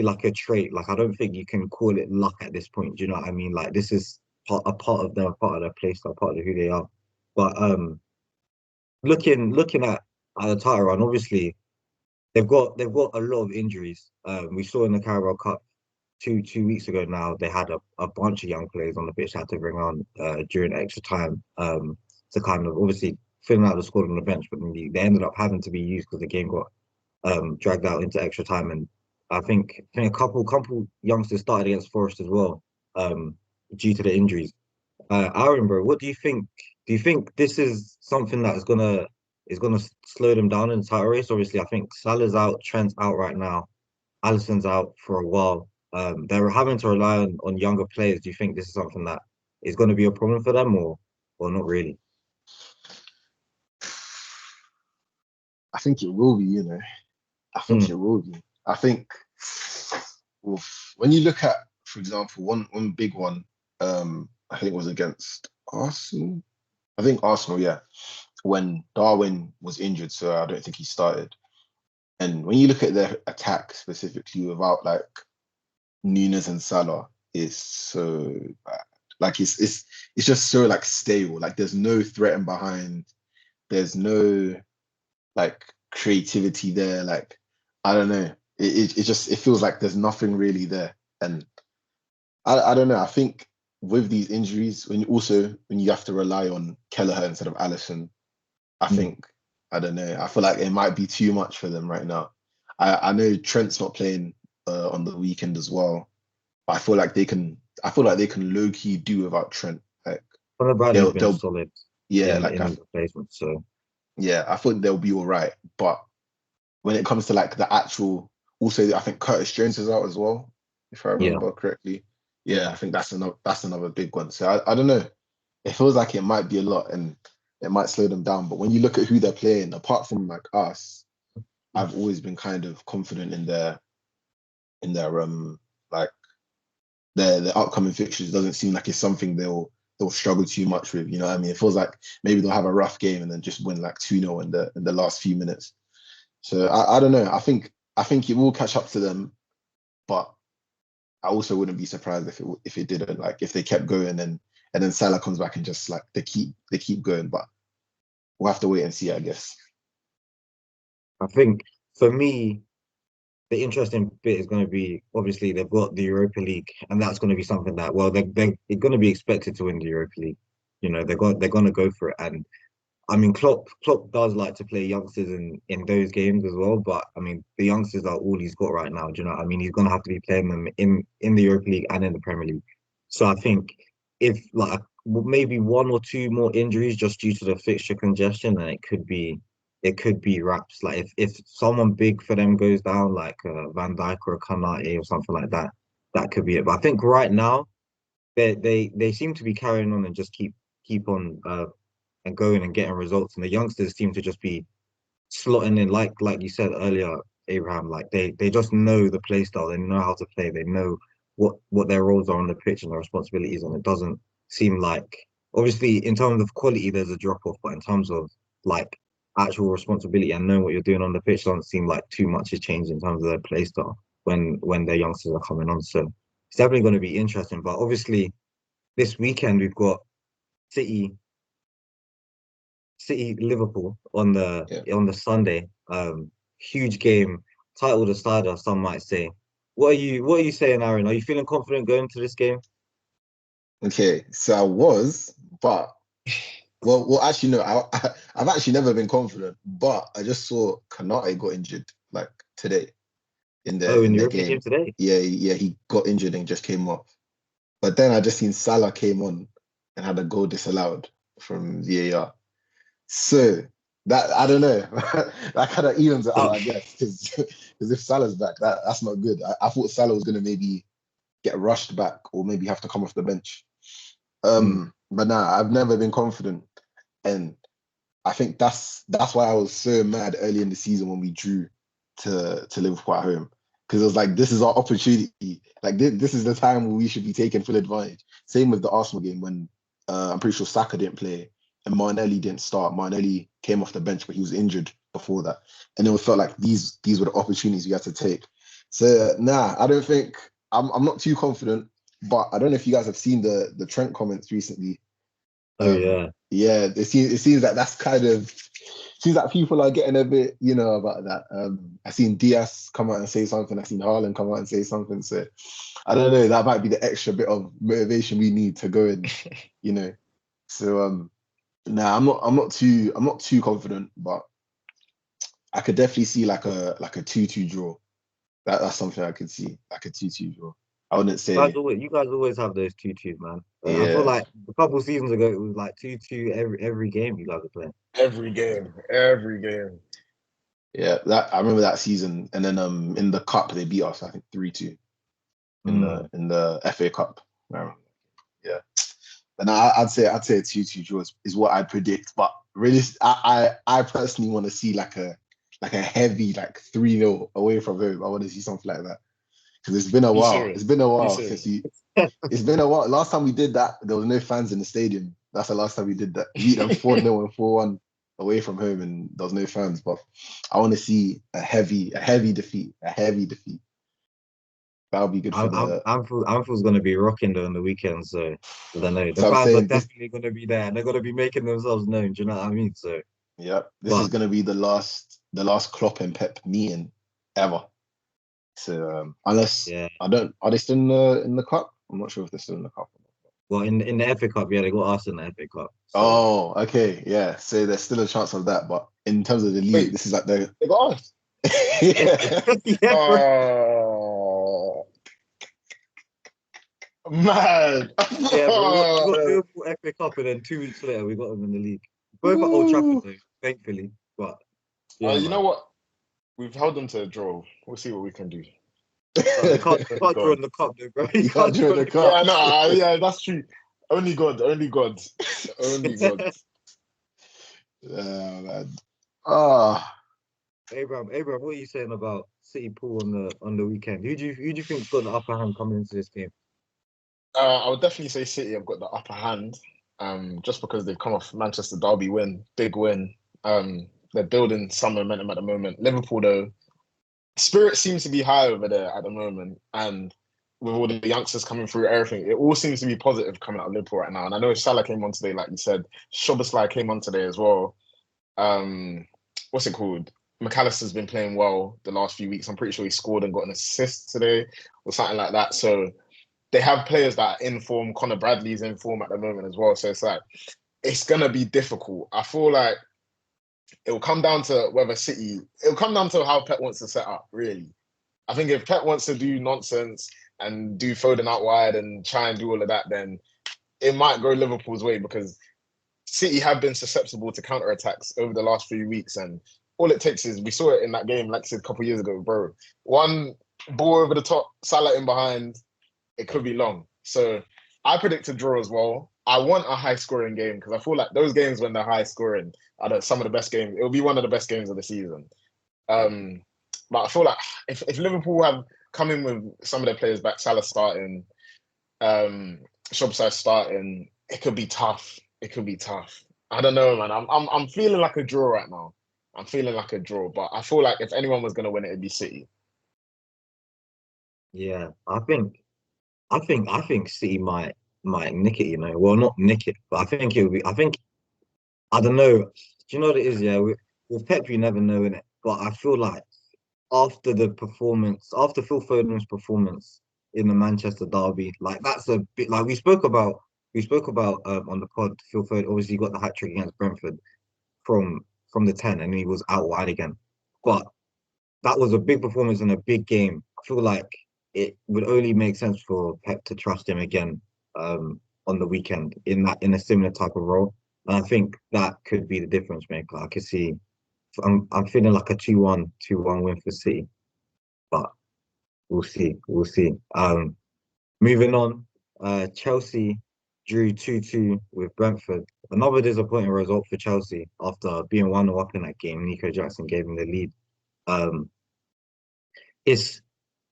like a trait. Like I don't think you can call it luck at this point. Do you know what I mean? Like this is part of their play style, part of who they are. But looking at the title run, obviously. They've got a lot of injuries. We saw in the Carabao Cup two weeks ago now they had a bunch of young players on the pitch had to bring on during extra time to kind of obviously filling out the squad on the bench, but they ended up having to be used because the game got dragged out into extra time. And I think a couple youngsters started against Forest as well due to the injuries. Aaron, bro, what do you think? Do you think this is something that is gonna slow them down in the title race? Obviously, I think Salah's out, Trent's out right now, Alisson's out for a while. They're having to rely on younger players. Do you think this is something that is going to be a problem for them, or not really? I think it will be, I think Mm, it will be. I think when you look at, for example, one big one, I think it was against Arsenal. I think Arsenal, yeah, when Darwin was injured, so I don't think he started. And when you look at their attack specifically without like Nunes and Salah, it's so bad. Like it's just so like stable. Like there's no threat in behind. There's no like creativity there. Like I don't know. It just it feels like there's nothing really there. And I don't know. I think with these injuries, when you have to rely on Kelleher instead of Allison, I mm. think I don't know. I feel like it might be too much for them right now. I know Trent's not playing on the weekend as well, but I feel like they can. I feel like they can low key do without Trent. Like Conor Bradley's been they'll solid yeah in like in replacement. So yeah I thought they'll be all right. But when it comes to like the actual, also I think Curtis Jones is out as well, if I yeah, remember correctly. Yeah, I think that's another big one. So I don't know. It feels like it might be a lot and it might slow them down. But when you look at who they're playing, apart from like us, I've always been kind of confident in their like their upcoming fixtures. Doesn't seem like it's something they'll struggle too much with. You know what I mean? It feels like maybe they'll have a rough game and then just win like 2-0 in the last few minutes. So I don't know. I think it will catch up to them, but I also wouldn't be surprised if it didn't. Like if they kept going and then Salah comes back and just like they keep going. But we'll have to wait and see, I guess. I think for me. The interesting bit is going to be obviously they've got the Europa League, and that's going to be something that well they're going to be expected to win the Europa League. You know they're going to go for it, and I mean Klopp does like to play youngsters in those games as well. But I mean the youngsters are all he's got right now. Do you know what I mean? He's going to have to be playing them in the Europa League and in the Premier League. So I think if like maybe one or two more injuries just due to the fixture congestion, then it could be wraps. Like if someone big for them goes down, like Van Dijk or a Kanate or something like that, that could be it. But I think right now they seem to be carrying on and just keep on and going and getting results. And the youngsters seem to just be slotting in like you said earlier, Abraham. Like they just know the play style. They know how to play. They know what their roles are on the pitch and their responsibilities. And it doesn't seem like obviously in terms of quality there's a drop off, but in terms of like actual responsibility and knowing what you're doing on the pitch doesn't seem like too much has changed in terms of their play style when their youngsters are coming on. So it's definitely going to be interesting. But obviously this weekend we've got City City Liverpool Yeah. on the Sunday. Huge game, title decider, some might say. What are you saying, Aaron? Are you feeling confident going to this game? Okay, so I was, but actually no, I've actually never been confident, but I just saw Kanate got injured like today in Oh, the in in the the European game game. today? Yeah, he got injured and just came off. But then I just seen Salah came on and had a goal disallowed from VAR. So that I don't know, that kind of evens it out, I guess, because if Salah's back, that's not good. I thought Salah was gonna maybe get rushed back or maybe have to come off the bench. Mm. But nah, I've never been confident, and I think that's why I was so mad early in the season when we drew to Liverpool at home, because it was like this is our opportunity. Like this is the time where we should be taking full advantage. Same with the Arsenal game when I'm pretty sure Saka didn't play and Martinelli didn't start. Martinelli came off the bench, but he was injured before that, and it felt like these were the opportunities we had to take. So nah, I don't think I'm not too confident. But I don't know if you guys have seen the Trent comments recently. Oh yeah. Yeah, it seems that that's kind of seems like people are getting a bit, about that. I seen Diaz come out and say something. I seen Haaland come out and say something. So I don't know. That might be the extra bit of motivation we need to go and, you know. So nah, I'm not too confident, but I could definitely see like a 2-2 draw. That's something I could see, like a 2-2 draw. I wouldn't say, You guys always have those 2-2s, man. I feel yeah, like a couple of seasons ago it was like 2-2 every game you guys are playing. Every game, every game. yeah. That I remember that season, and then in the cup they beat us, I think 3-2 in the Mm. FA Cup. I remember. Yeah, and I'd say a 2-2 draw is what I'd predict. But really, I personally want to see like a heavy like 3-0 away from home. I want to see something like that because it's been a You while. It's serious? been a You while serious? since you. It's been a while. Last time we did that, there was no fans in the stadium. That's the last time we did that. We beat them 4-0 and 4-1 away from home, and there was no fans. But I want to see a heavy defeat. A heavy defeat. That'll be good for the. Anfield's gonna be rocking though on the weekend, so I don't know. The So I'm fans are saying this. definitely gonna be there and they're gonna be making themselves known. Do you know what I mean? So, Yeah, this is but gonna be the last Klopp and Pep meeting ever. So unless yeah, I don't, are they still in the cup? I'm not sure if they're still in the cup. well, in the FA Cup, yeah, they got us in the FA Cup. So Oh, okay, yeah. So there's still a chance of that, but in terms of the league, Wait, this is like the they got us. yeah. yeah, bro. Oh, man. Yeah, bro. We got Liverpool FA Cup, and then 2 weeks later we got them in the league. Both at Old Trafford, Ooh. though, thankfully. But yeah, You know man. what? We've held them to a draw. We'll see what we can do. You can't draw God. in the cup, though, bro. You You can't can't join draw in the the cup. cup. Yeah, no, yeah, that's true. Only God, only God, only God. Man. Ah, Abraham, what are you saying about City Pool on the weekend? Who do you think's got the upper hand coming into this game? I would definitely say City have got the upper hand, just because they've come off Manchester Derby win, big win. They're building some momentum at the moment. Liverpool, though, spirit seems to be high over there at the moment, and with all the youngsters coming through, everything, it all seems to be positive coming out of Liverpool right now. And I know Salah came on today, like you said. Szoboszlai came on today as well. Um, what's it called? McAllister's been playing well the last few weeks. I'm pretty sure he scored and got an assist today or something like that. So they have players that are in form. Connor Bradley's in form at the moment as well. So it's like it's gonna be difficult. I feel like it will come down to whether City. It'll come down to how Pep wants to set up. Really, I think if Pep wants to do nonsense and do Foden out wide and try and do all of that, then it might go Liverpool's way because City have been susceptible to counter attacks over the last few weeks, and all it takes is we saw it in that game, like I said a couple of years ago, bro. One ball over the top, Salah in behind, it could be long. So I predict a draw as well. I want a high scoring game because I feel like those games when they're high scoring are some of the best games. It'll be one of the best games of the season. Um, but I feel like if Liverpool have come in with some of their players back, Salah starting, um, Szoboszlai starting, it could be tough. It could be tough. I don't know, man. I'm feeling like a draw right now. I'm feeling like a draw, but I feel like if anyone was going to win it, it'd be City. Yeah, I think City might nick it. Well, not nick it, but I think it'll be. I think I don't know. Do you know what it is? Yeah, with Pep, you never know in it. But I feel like after Phil Foden's performance in the Manchester derby, like that's a bit like we spoke about on the pod. Phil Foden obviously got the hat trick against Brentford from from the 10, and he was out wide again. But that was a big performance in a big game. I feel like it would only make sense for Pep to trust him again on the weekend in a similar type of role. And I think that could be the difference maker. I could see I'm feeling like a 2-1 win for City, but we'll see. We'll see. Moving on, Chelsea drew 2-2 with Brentford. Another disappointing result for Chelsea after being 1-0 up in that game. Nico Jackson gave him the lead. Um, it's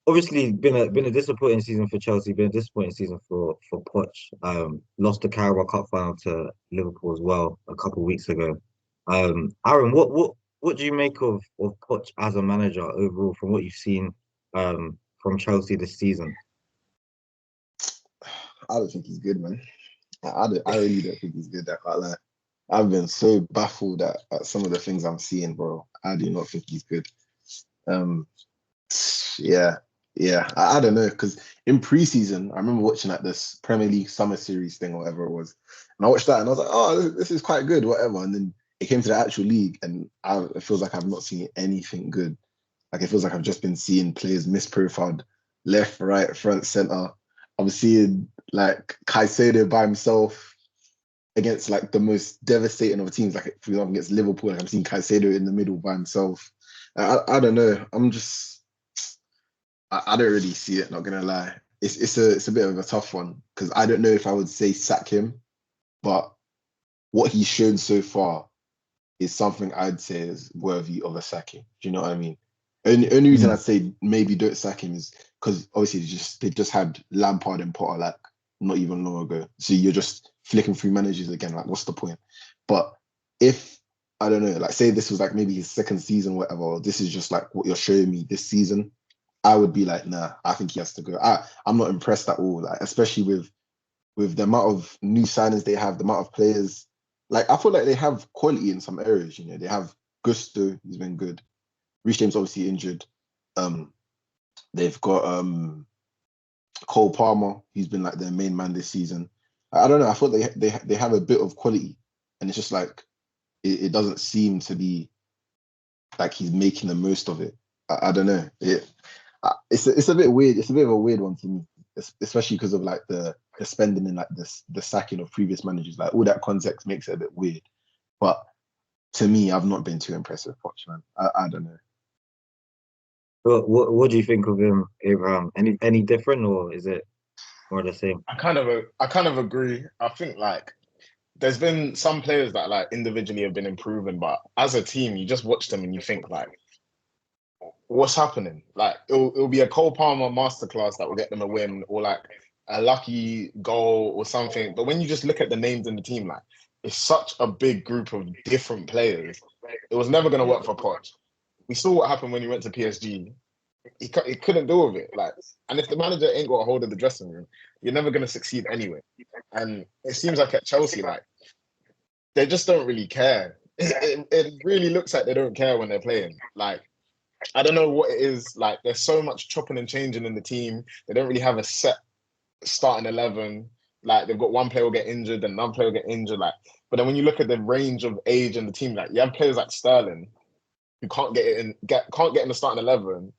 obviously been a disappointing season for Chelsea, been a disappointing season for Poch. Lost the Carabao Cup final to Liverpool as well a couple of weeks ago. Aaron, what do you make of Poch as a manager overall from what you've seen from Chelsea this season? I don't think he's good, man. I really don't think he's good. I can't lie. I've been so baffled at some of the things I'm seeing, bro. I do not think he's good. Um, yeah, yeah. I don't know because in preseason, I remember watching like this Premier League Summer Series thing, or whatever it was, and I watched that and I was like, oh, this is quite good, whatever. And then it came to the actual league, and it feels like I've not seen anything good. Like it feels like I've just been seeing players misprofiled left, right, front, center. I'm seeing like Caicedo by himself against like the most devastating of teams, like for example against Liverpool. Like I'm seeing Caicedo in the middle by himself. I don't know. I don't really see it. Not gonna lie. It's a bit of a tough one because I don't know if I would say sack him, but what he's shown so far is something I'd say is worthy of a sacking. Do you know what I mean? Only reason Mm. I'd say maybe don't sack him is because obviously they just had Lampard and Potter like not even long ago. So you're just flicking through managers again. Like, what's the point? But if I don't know, like say this was like maybe his second season, whatever, or this is just like what you're showing me this season, I would be like, nah, I think he has to go. I'm not impressed at all, like especially with the amount of new signings they have, the amount of players. Like I feel like they have quality in some areas. They have Gusto, he's been good. Reece James obviously injured. Um, they've got Cole Palmer, he's been like their main man this season. I don't know. I thought they have a bit of quality, and it's just like it doesn't seem to be like he's making the most of it. I don't know. It's a bit weird. It's a bit of a weird one to me, especially because of like the spending and like the sacking of previous managers. Like all that context makes it a bit weird. But to me, I've not been too impressed with Poch, man. I don't know. What do you think of him, Abraham? Any different, or is it more the same? I kind of agree. I think like there's been some players that like individually have been improving, but as a team, you just watch them and you think like, what's happening? Like it'll be a Cole Palmer masterclass that will get them a win, or like a lucky goal or something. But when you just look at the names in the team, like it's such a big group of different players. It was never going to work for Poch. We saw what happened when he went to PSG. He couldn't deal with it. Like, and if the manager ain't got a hold of the dressing room, you're never going to succeed anyway. And it seems like at Chelsea, like they just don't really care. It really looks like they don't care when they're playing. Like I don't know what it is. Like there's so much chopping and changing in the team. They don't really have a set starting 11. Like they've got one player will get injured and another player will get injured. Like, but then when you look at the range of age in the team, like you have players like Sterling who can't get in the starting 11.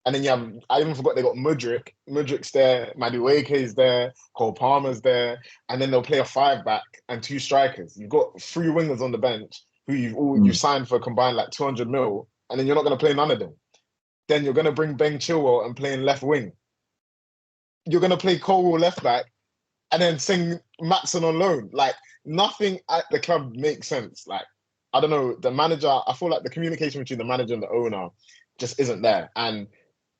And then you have, I even forgot they got Mudryk. Mudryk's there, Madueke's there, Cole Palmer's there, and then they'll play a five back and two strikers. You've got three wingers on the bench who you Mm. signed for a combined like 200 mil, and then you're not going to play none of them. Then you're going to bring Ben Chilwell and play in left wing. You're going to play Cole left back, and then send Matson on loan. Like nothing at the club makes sense. Like I don't know, the manager. I feel like the communication between the manager and the owner just isn't there. And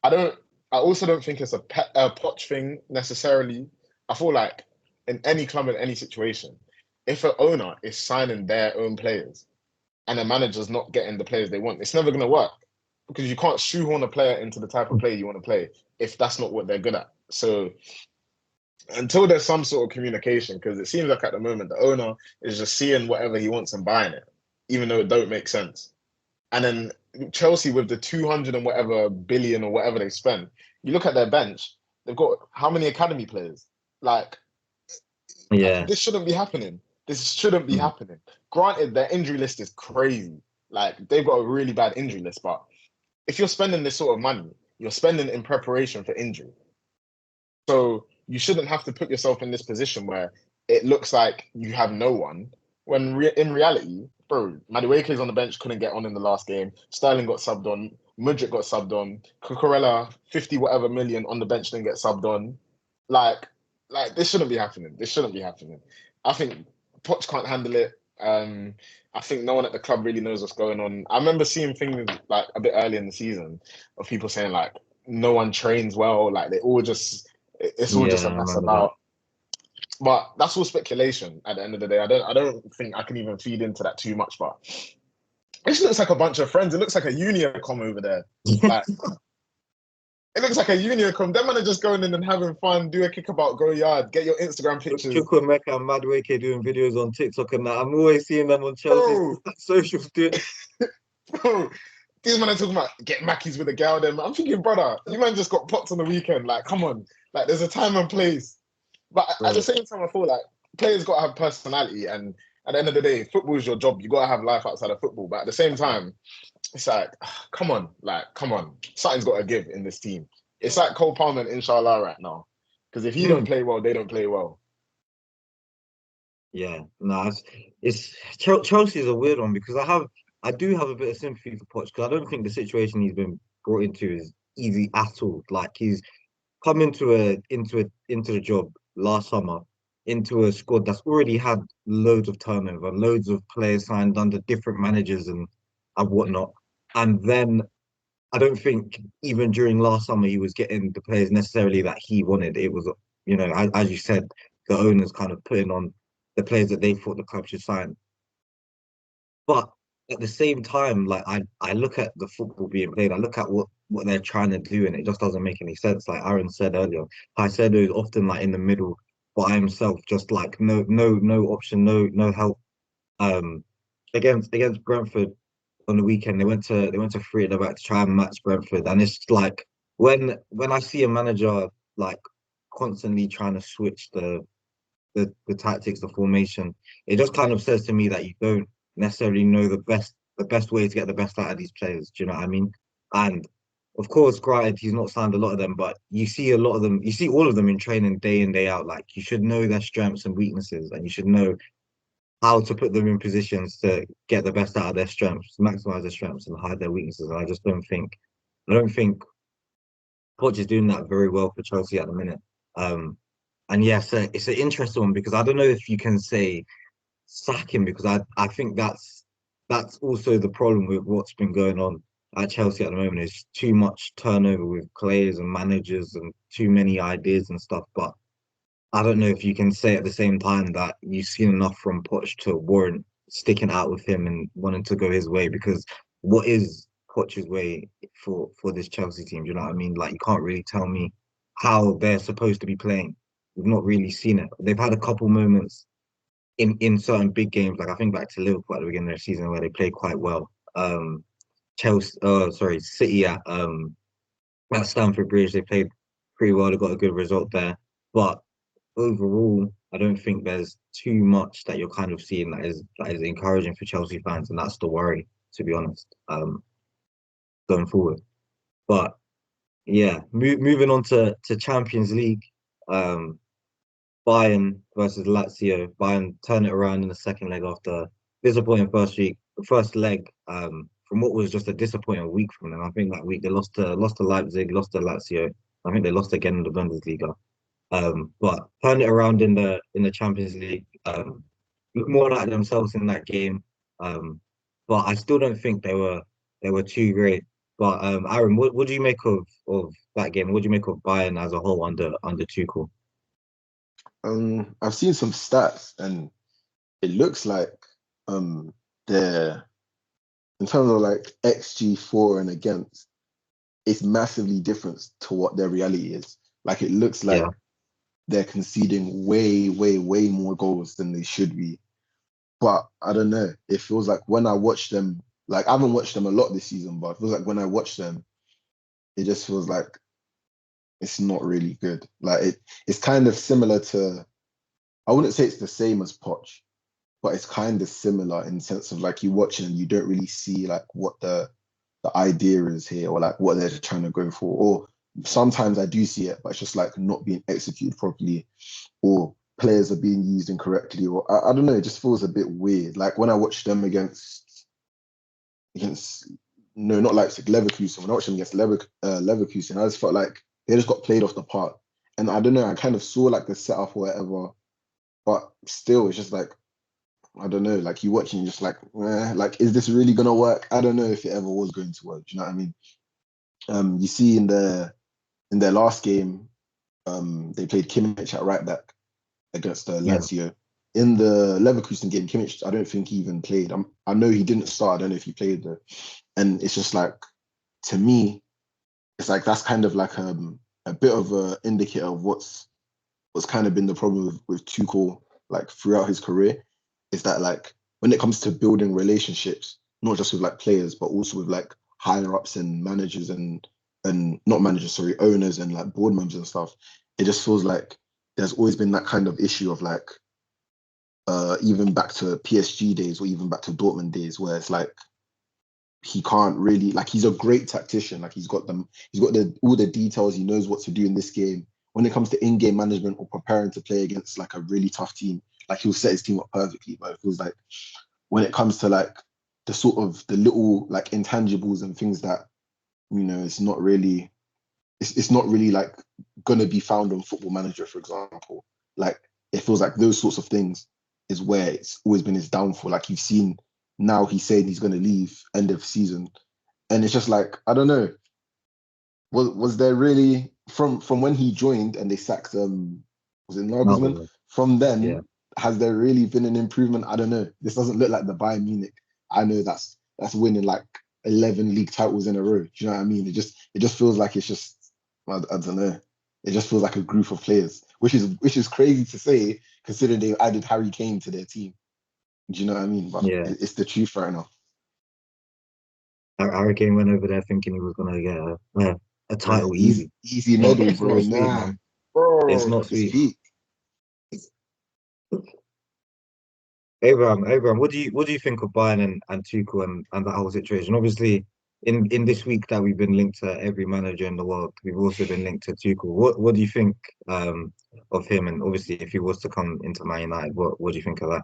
I don't. I also don't think it's a Poch thing necessarily. I feel like in any club in any situation, if an owner is signing their own players and a manager's not getting the players they want, it's never going to work because you can't shoehorn a player into the type of player you want to play if that's not what they're good at. So until there's some sort of communication, because it seems like at the moment the owner is just seeing whatever he wants and buying it, even though it don't make sense. And then Chelsea with the 200 and whatever billion or whatever they spend, you look at their bench, they've got how many academy players? Like Yeah. this shouldn't be happening. This shouldn't be Mm. happening. Granted, their injury list is crazy. Like they've got a really bad injury list, but if you're spending this sort of money, you're spending in preparation for injury. So you shouldn't have to put yourself in this position where it looks like you have no one. When in reality, bro, Madueke on the bench, couldn't get on in the last game. Sterling got subbed on. Mudryk got subbed on. Cucurella, 50 whatever million on the bench, didn't get subbed on. Like, this shouldn't be happening. This shouldn't be happening. I think Poch can't handle it. I think no one at the club really knows what's going on. I remember seeing things like a bit early in the season of people saying like no one trains well, like they all just it's all Yeah, just a I mess remember that. about. But that's all speculation at the end of the day. I don't think I can even feed into that too much. But it just looks like a bunch of friends. It looks like a Unicom over there. Like it looks like a Unicom. Them man are just going in and having fun, do a kickabout, go yard, get your Instagram pictures. Chukwemeka and Madueke doing videos on TikTok and that. I'm always seeing them on Chelsea's Bro, socials doing. bro. These men are talking about get Mackies with a gal. Then I'm thinking, brother, you man just got popped on the weekend. Like, come on. Like, there's a time and place. But at the Bro, same time, I feel like players got to have personality, and at the end of the day, football is your job. You got to have life outside of football. But at the same time, it's like, come on, come on, something's got to give in this team. It's like Cole Palmer and Inshallah right now, because if he don't play well, they don't play well. yeah, no, Chelsea is a weird one because I do have a bit of sympathy for Poch because I don't think the situation he's been brought into is easy at all. Like he's come into the job last summer into a squad that's already had loads of turnover, loads of players signed under different managers and whatnot. And then I don't think even during last summer he was getting the players necessarily that he wanted. It was, as you said, the owners kind of putting on the players that they thought the club should sign. But at the same time, like I look at the football being played, I look at what they're trying to do, and it just doesn't make any sense. Like Aaron said earlier, Caicedo is often like in the middle by himself, just like no option, no help. Um, against Brentford on the weekend, they went to three at the back to try and match Brentford, and it's like when I see a manager like constantly trying to switch the tactics, the formation, it just kind of says to me that you don't necessarily know the best way to get the best out of these players. Do you know what I mean? And of course, granted, he's not signed a lot of them, but you see a lot of them, you see all of them in training day in, day out. Like you should know their strengths and weaknesses, and you should know how to put them in positions to get the best out of their strengths, maximize their strengths and hide their weaknesses. And I don't think Poch is doing that very well for Chelsea at the minute. Um, and yes, it's an interesting one because I don't know if you can say sack him because I think that's also the problem with what's been going on at Chelsea at the moment is too much turnover with players and managers and too many ideas and stuff. But I don't know if you can say at the same time that you've seen enough from Poch to warrant sticking out with him and wanting to go his way because what is Poch's way for this Chelsea team? Do you know what I mean? Like you can't really tell me how they're supposed to be playing. We've not really seen it. They've had a couple moments in certain big games, like I think back to Liverpool at the beginning of the season where they played quite well. City at Stamford Bridge, they played pretty well. They got a good result there, but overall, I don't think there's too much that you're kind of seeing that is encouraging for Chelsea fans, and that's the worry, to be honest, going forward. But yeah, moving on to Champions League, um, Bayern versus Lazio. Bayern turn it around in the second leg after disappointing first leg. From what was just a disappointing week from them. I think that week they lost to Leipzig, lost to Lazio. I think they lost again in the Bundesliga. But turned it around in the Champions League. Looked more like themselves in that game. Um, but I still don't think they were too great. But Aaron, what do you make of that game? What do you make of Bayern as a whole under Tuchel? I've seen some stats, and it looks like um they're in terms of like XG for and against, it's massively different to what their reality is. Like it looks Yeah, like they're conceding way, way, way more goals than they should be. But I don't know. It feels like when I watch them, like I haven't watched them a lot this season, but it feels like when I watch them, it just feels like it's not really good. Like it's kind of similar to, I wouldn't say it's the same as Poch, but it's kind of similar in the sense of like you watch it and you don't really see like what the idea is here or like what they're trying to go for. Or sometimes I do see it, but it's just like not being executed properly, or players are being used incorrectly, or I don't know, it just feels a bit weird. Like when I watched them against no, not Leipzig, Leverkusen. When I watched them against Leverkusen, I just felt like they just got played off the park. And I don't know, I kind of saw like the setup or whatever, but still, it's just like I don't know, like you watching, you're just like, like, is this really gonna work? I don't know if it ever was going to work. Do you know what I mean? You see in their last game, they played Kimmich at right back against yeah, Lazio. In the Leverkusen game, Kimmich, I don't think he even played. I know he didn't start. I don't know if he played though. And it's just like, to me, it's like that's kind of like a bit of a indicator of what's kind of been the problem with Tuchel like throughout his career, is that like when it comes to building relationships, not just with like players, but also with like higher ups and managers and not managers, sorry, owners and like board members and stuff, it just feels like there's always been that kind of issue of like even back to PSG days or even back to Dortmund days where it's like he can't really like he's a great tactician. Like he's got the all the details, he knows what to do in this game. When it comes to in-game management or preparing to play against like a really tough team, like he'll set his team up perfectly. But it feels like when it comes to like the sort of the little like intangibles and things that, you know, it's not really like gonna be found on Football Manager, for example. Like it feels like those sorts of things is where it's always been his downfall. Like you've seen now he's saying he's gonna leave end of season. And it's just like, I don't know. Was there really from when he joined and they sacked was it Nagelsmann? Nagelsmann. From Yeah, then, has there really been an improvement? I don't know. This doesn't look like the Bayern Munich. I know that's winning like 11 league titles in a row. Do you know what I mean? It just feels like it's just I don't know. It just feels like a group of players, which is crazy to say considering they added Harry Kane to their team. Do you know what I mean? But yeah. it's the truth right now. Harry Kane went over there thinking he was gonna get a Yeah, title easy, easy. easy medal, It's bro. not sweet, Nah, man. It's Bro, not it's sweet. peak. Abraham, what do you think of Bayern and Tuchel and that whole situation? Obviously, in this week that we've been linked to every manager in the world, we've also been linked to Tuchel. What do you think of him? And obviously, if he was to come into Man United, what do you think of that?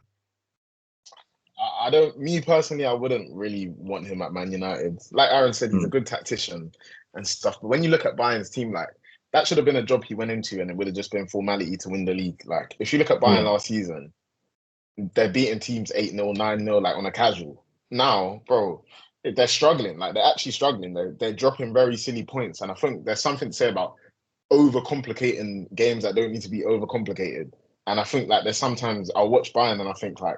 I don't. Me personally, I wouldn't really want him at Man United. Like Aaron said, he's a Mm, good tactician and stuff. But when you look at Bayern's team, like that should have been a job he went into, and it would have just been formality to win the league. Like if you look at Bayern yeah, last season, they're beating teams 8-0, 9-0, like on a casual. Now, bro, they're struggling. Like they're actually struggling. They're dropping very silly points, and I think there's something to say about overcomplicating games that don't need to be overcomplicated. And I think like there's sometimes I'll watch Bayern and I think like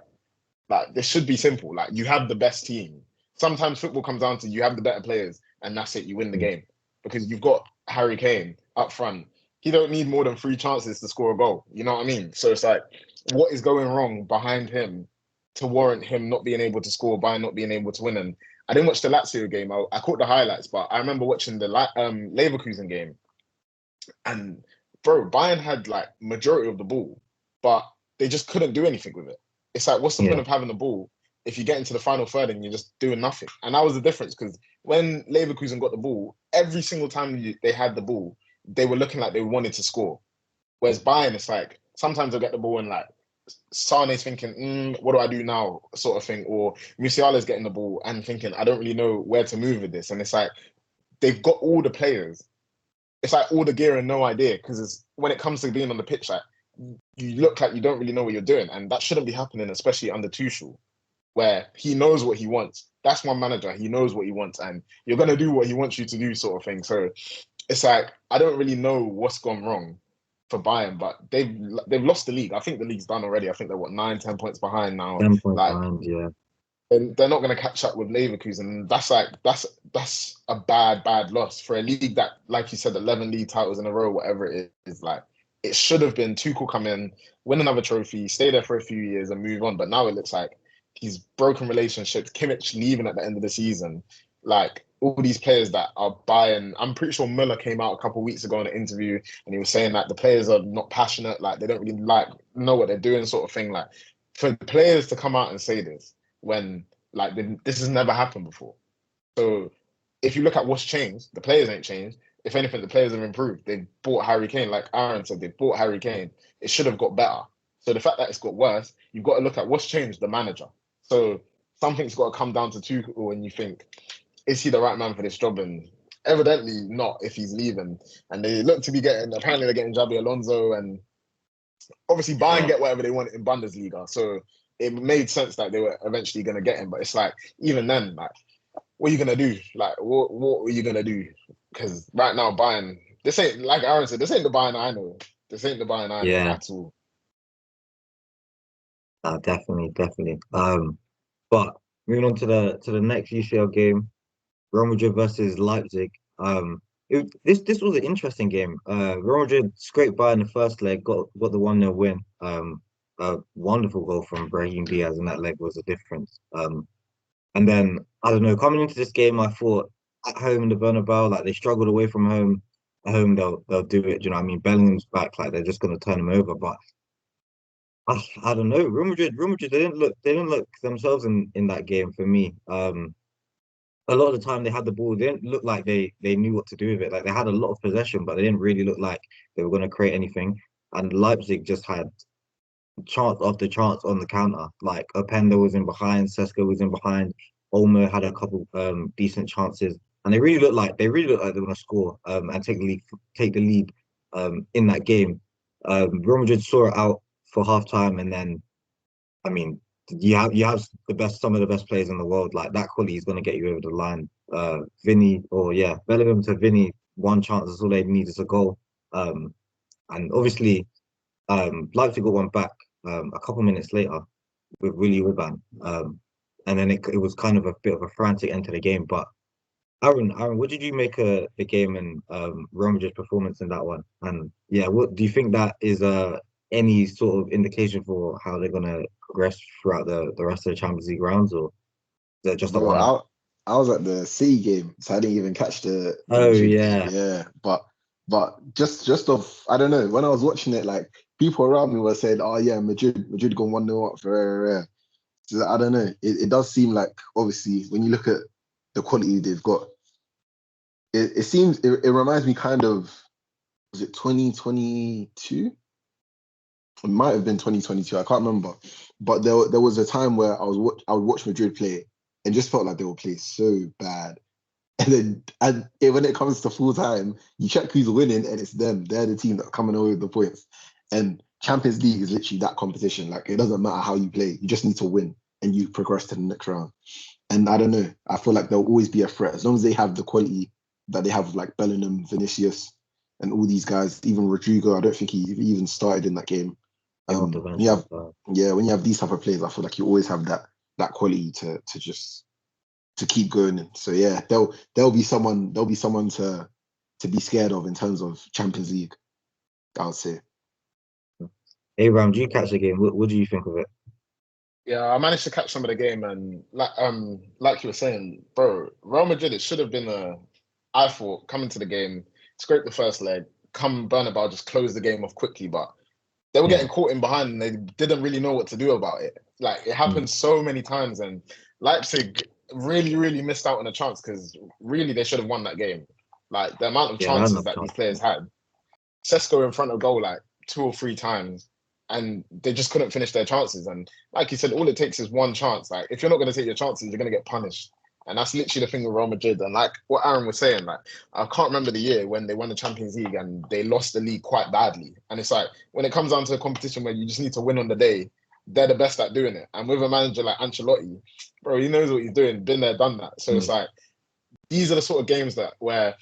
this should be simple. Like you have the best team. Sometimes football comes down to you have the better players, and that's it. You win the mm, game because you've got Harry Kane up front. He don't need more than 3 chances to score a goal. You know what I mean? So it's like, what is going wrong behind him to warrant him not being able to score by not being able to win? And I didn't watch the Lazio game. I caught the highlights, but I remember watching the Leverkusen game. And bro, Bayern had like majority of the ball, but they just couldn't do anything with it. It's like, what's the point yeah, of having the ball if you get into the final third and you're just doing nothing? And that was the difference because when Leverkusen got the ball, every single time they had the ball, they were looking like they wanted to score. Whereas Bayern, it's like sometimes they'll get the ball and like Sane's thinking, what do I do now? Sort of thing. Or Musiala's getting the ball and thinking, I don't really know where to move with this. And it's like they've got all the players it's like all the gear and no idea. Because when it comes to being on the pitch, like you look like you don't really know what you're doing, and that shouldn't be happening, especially under Tuchel, where he knows what he wants. That's one manager. He knows what he wants, and you're gonna do what he wants you to do, sort of thing. So it's like I don't really know what's gone wrong for Bayern, but they've lost the league. I think the league's done already. I think they're what 9, 10 points behind now. 10 points Like behind, yeah. they're not going to catch up with Leverkusen. That's like that's a bad loss for a league that, like you said, 11 league titles in a row, whatever it is. Like it should have been Tuchel come in, win another trophy, stay there for a few years, and move on. But now it looks like he's broken relationships. Kimmich leaving at the end of the season. Like all these players that are buying. I'm pretty sure Muller came out a couple of weeks ago in an interview and he was saying that the players are not passionate, like they don't really know what they're doing, sort of thing. Like for the players to come out and say this when like this has never happened before. So if you look at what's changed, the players ain't changed. If anything, the players have improved. They've bought Harry Kane, like Aaron said, they've bought Harry Kane. It should have got better. So the fact that it's got worse, you've got to look at what's changed, the manager. So something's got to come down to Tuchel and you think, is he the right man for this job? And evidently not if he's leaving. And they look to be apparently they're getting Jabi Alonso, and obviously Bayern get whatever they want in Bundesliga. So it made sense that they were eventually going to get him. But it's like, even then, like, what are you going to do? Like, what are you going to do? Because right now, Bayern, this ain't, like Aaron said, this ain't the Bayern I know. This ain't the Bayern I know Yeah, at all. definitely. But moving on to the next UCL game, Real Madrid versus Leipzig. This was an interesting game. Real Madrid scraped by in the first leg, got the 1-0 win. A wonderful goal from Brahim Diaz, and that leg was the difference. And then I don't know, coming into this game, I thought at home in the Bernabeu, like they struggled away from home. At home, they'll do it. Do you know what I mean? Bellingham's back, like they're just gonna turn him over. But I don't know. Real Madrid, they didn't look themselves in that game for me. A lot of the time they had the ball, they didn't look like they knew what to do with it. Like they had a lot of possession, but they didn't really look like they were going to create anything. And Leipzig just had chance after chance on the counter. Like Openda was in behind, Sesko was in behind, Olmo had a couple decent chances, and they really looked like they were going to score and take the lead in that game. Real Madrid saw it out for half time, and then I mean, you have some of the best players in the world. Like that quality is going to get you over the line. Bellingham to Vinny, one chance is all they need is a goal. And obviously, Leipzig got one back a couple minutes later with Willy Orban. And then it was kind of a bit of a frantic end to the game. But Aaron, what did you make of the game and Real Madrid's performance in that one? And yeah, what do you think that is any sort of indication for how they're gonna progress throughout the rest of the Champions League rounds, or is that just a Bro, one-off? I was at the City game, so I didn't even catch the Oh Madrid game. yeah, Yeah, but just off, I don't know. When I was watching it, like people around me were saying, "Oh yeah, Madrid gone 1-0 up for." So I don't know. It does seem like obviously when you look at the quality they've got, it seems it reminds me kind of, was it 2022? It might have been 2022. I can't remember. But there was a time where I would watch Madrid play and just felt like they would play so bad. When it comes to full time, you check who's winning and it's them. They're the team that are coming away with the points. And Champions League is literally that competition. Like it doesn't matter how you play, you just need to win and you progress to the next round. And I don't know. I feel like there'll always be a threat as long as they have the quality that they have, like Bellingham, Vinicius, and all these guys. Even Rodrigo, I don't think he even started in that game. came off the bench You as have well. Yeah, when you have these type of players, I feel like you always have that quality to just to keep going. So yeah, there'll be someone to be scared of in terms of Champions League, I would say. Abraham, do you catch the game? What do you think of it? Yeah, I managed to catch some of the game, and like you were saying, bro, Real Madrid, it should have been I thought coming to the game, scrape the first leg, come Bernabeu, just close the game off quickly, but they were Yeah. getting caught in behind and they didn't really know what to do about it. Like it Mm. happened so many times, and Leipzig really, really missed out on a chance because really they should have won that game. Like the amount of Yeah, they had chances enough that these chance. players had, Sesko in front of goal like 2 or 3 times, and they just couldn't finish their chances. And like you said, all it takes is one chance. Like if you're not going to take your chances, you're going to get punished. And that's literally the thing with Real Madrid. And like what Aaron was saying, like I can't remember the year when they won the Champions League and they lost the league quite badly. And it's like when it comes down to a competition where you just need to win on the day, they're the best at doing it. And with a manager like Ancelotti, bro, he knows what he's doing, been there, done that. So it's like these are the sort of games that where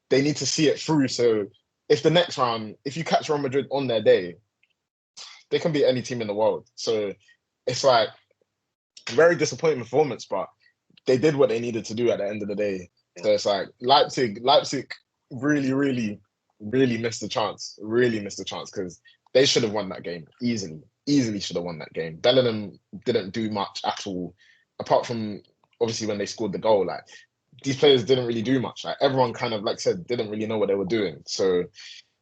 they need to see it through. So if the next round, if you catch Real Madrid on their day, they can beat any team in the world. So it's like very disappointing performance, but they did what they needed to do at the end of the day. So it's like Leipzig really, really, really missed the chance. Really missed the chance because they should have won that game easily. Easily should have won that game. Bellingham didn't do much at all, apart from obviously when they scored the goal. Like these players didn't really do much. Like everyone kind of, like I said, didn't really know what they were doing. So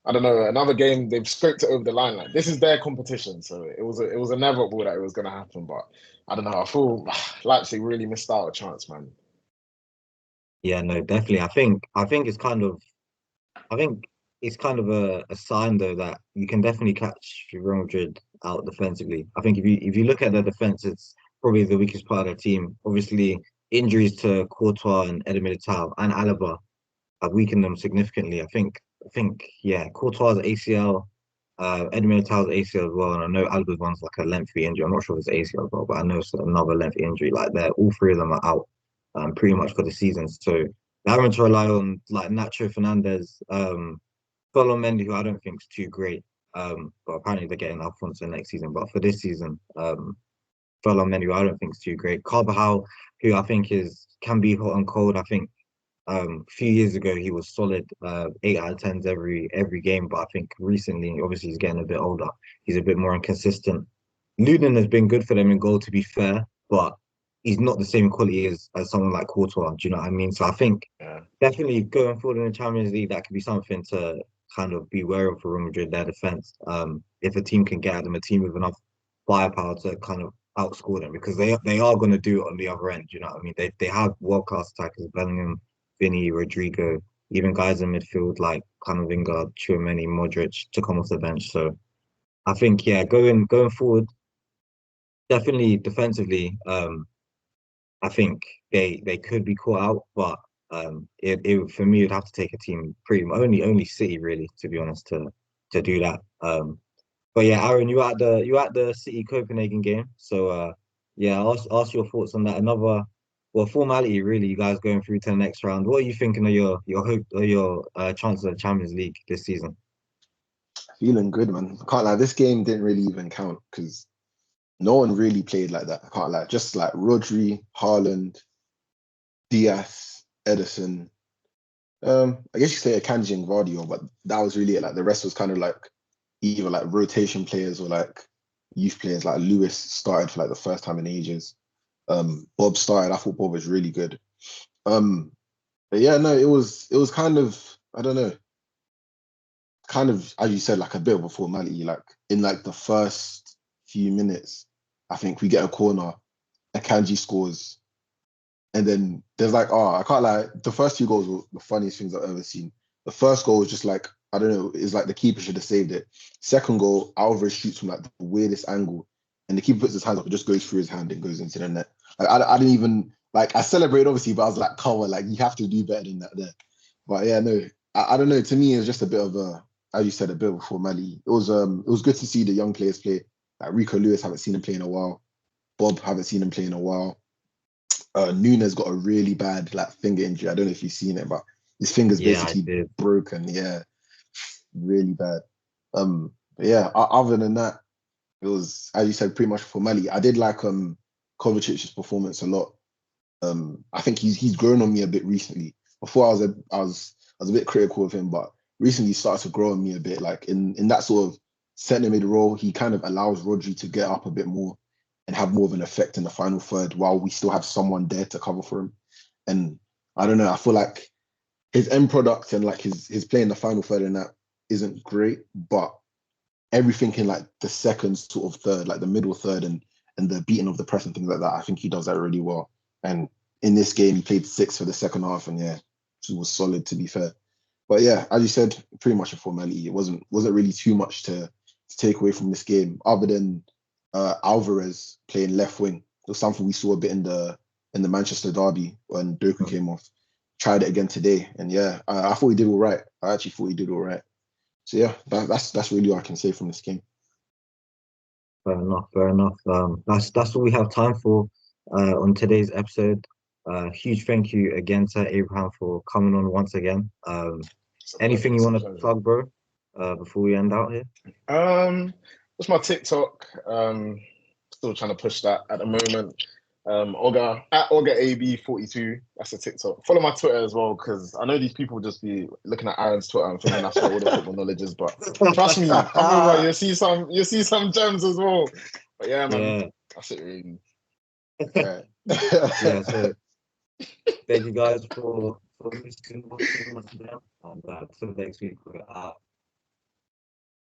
I don't know. Another game they've scraped it over the line. Like this is their competition, so it was inevitable that it was going to happen. But I don't know. I feel Leipzig really missed out a chance, man. Yeah, no, definitely. I think it's kind of a sign though that you can definitely catch Real Madrid out defensively. I think if you look at their defense, it's probably the weakest part of their team. Obviously, injuries to Courtois and Eder Militao and Alaba have weakened them significantly. I think yeah, Courtois' ACL, Eder Militao's ACL as well, and I know Alaba's one's like a lengthy injury. I'm not sure if it's ACL as well, but I know it's another lengthy injury. Like they're all three of them are out, pretty much for the season. So they're having to rely on like Nacho Fernandez, Ferland Mendy, who I don't think is too great. But apparently they're getting Alfonso next season. But for this season, Ferland Mendy, who I don't think is too great. Carvajal, who I think is can be hot and cold. I think a few years ago he was solid, 8 out of 10s every game. But I think recently, obviously he's getting a bit older. He's a bit more inconsistent. Lunin has been good for them in goal, to be fair, but he's not the same quality as someone like Courtois. Do you know what I mean? So I think Yeah. definitely going forward in the Champions League, that could be something to kind of be wary of for Real Madrid, their defense. If a team can get at them, a team with enough firepower to kind of outscore them, because they are going to do it on the other end. You know what I mean? They have world class attackers, Bellingham, Vinny, Rodrigo, even guys in midfield like Camavinga, Tchouaméni, Modric to come off the bench. So I think yeah, going forward, definitely defensively, I think they could be caught out, but it for me it'd have to take a team pretty only City really, to be honest, to do that. But yeah, Aaron, you at the City Copenhagen game, so yeah, ask your thoughts on that. Another well formality really. You guys going through to the next round. What are you thinking of your hope or your chances of the Champions League this season? Feeling good, man. I can't lie. This game didn't really even count because no one really played like that. I can't lie. Just like Rodri, Haaland, Diaz, Edison. I guess you say Akanji and Vardio, but that was really it. Like the rest was kind of like either like rotation players or like youth players. Like Lewis started for like the first time in ages. Bob started. I thought Bob was really good. But yeah, no, it was kind of, I don't know, kind of as you said, like a bit of a formality. Like in like the first few minutes, I think we get a corner, Akanji scores, and then there's like, oh, I can't lie. The first two goals were the funniest things I've ever seen. The first goal was just like, I don't know, it's like the keeper should have saved it. Second goal, Alvarez shoots from like the weirdest angle, and the keeper puts his hands up, it just goes through his hand and goes into the net. Like I didn't even like I celebrated obviously, but I was like, come on, like you have to do better than that there. But yeah, no, I don't know. To me, it's just a bit of a, as you said, a bit of a formality. It was good to see the young players play. Like Rico Lewis, haven't seen him play in a while. Bob, haven't seen him play in a while. Nunes got a really bad like finger injury. I don't know if you've seen it, but his finger's Yeah, I basically did. broken. Yeah, really bad. But yeah, other than that, it was, as you said, pretty much a formality. I did like Kovacic's performance a lot. I think he's grown on me a bit recently. Before I was a bit critical of him, but recently he started to grow on me a bit. Like in that sort of centre mid role, he kind of allows Rodri to get up a bit more and have more of an effect in the final third while we still have someone there to cover for him. And I don't know, I feel like his end product and like his play in the final third and that isn't great, but everything in like the second sort of third, like the middle third and the beating of the press and things like that, I think he does that really well. And in this game, he played six for the second half, and yeah, it was solid to be fair. But yeah, as you said, pretty much a formality. It wasn't really too much to take away from this game, other than Alvarez playing left wing. It was something we saw a bit in the in the Manchester derby when Doku came off. Tried it again today, and yeah, I thought he did all right. I actually thought he did all right. So yeah, that's really all I can say from this game. Fair enough, fair enough. That's all we have time for on today's episode. Huge thank you again to Abraham for coming on once again. It's a pleasure. Anything you It's a want to pleasure. plug, bro, before we end out here? What's my TikTok? Still trying to push that at the moment. Olga at Olga AB42. That's a TikTok. Follow my Twitter as well because I know these people just be looking at Aaron's Twitter and thinking that's where all the football knowledge is. But trust me, come over. You'll see some gems as well. But yeah, man, Yeah, that's it really. Yeah. yeah. So thank you guys for listening once again. And until next week, we're out.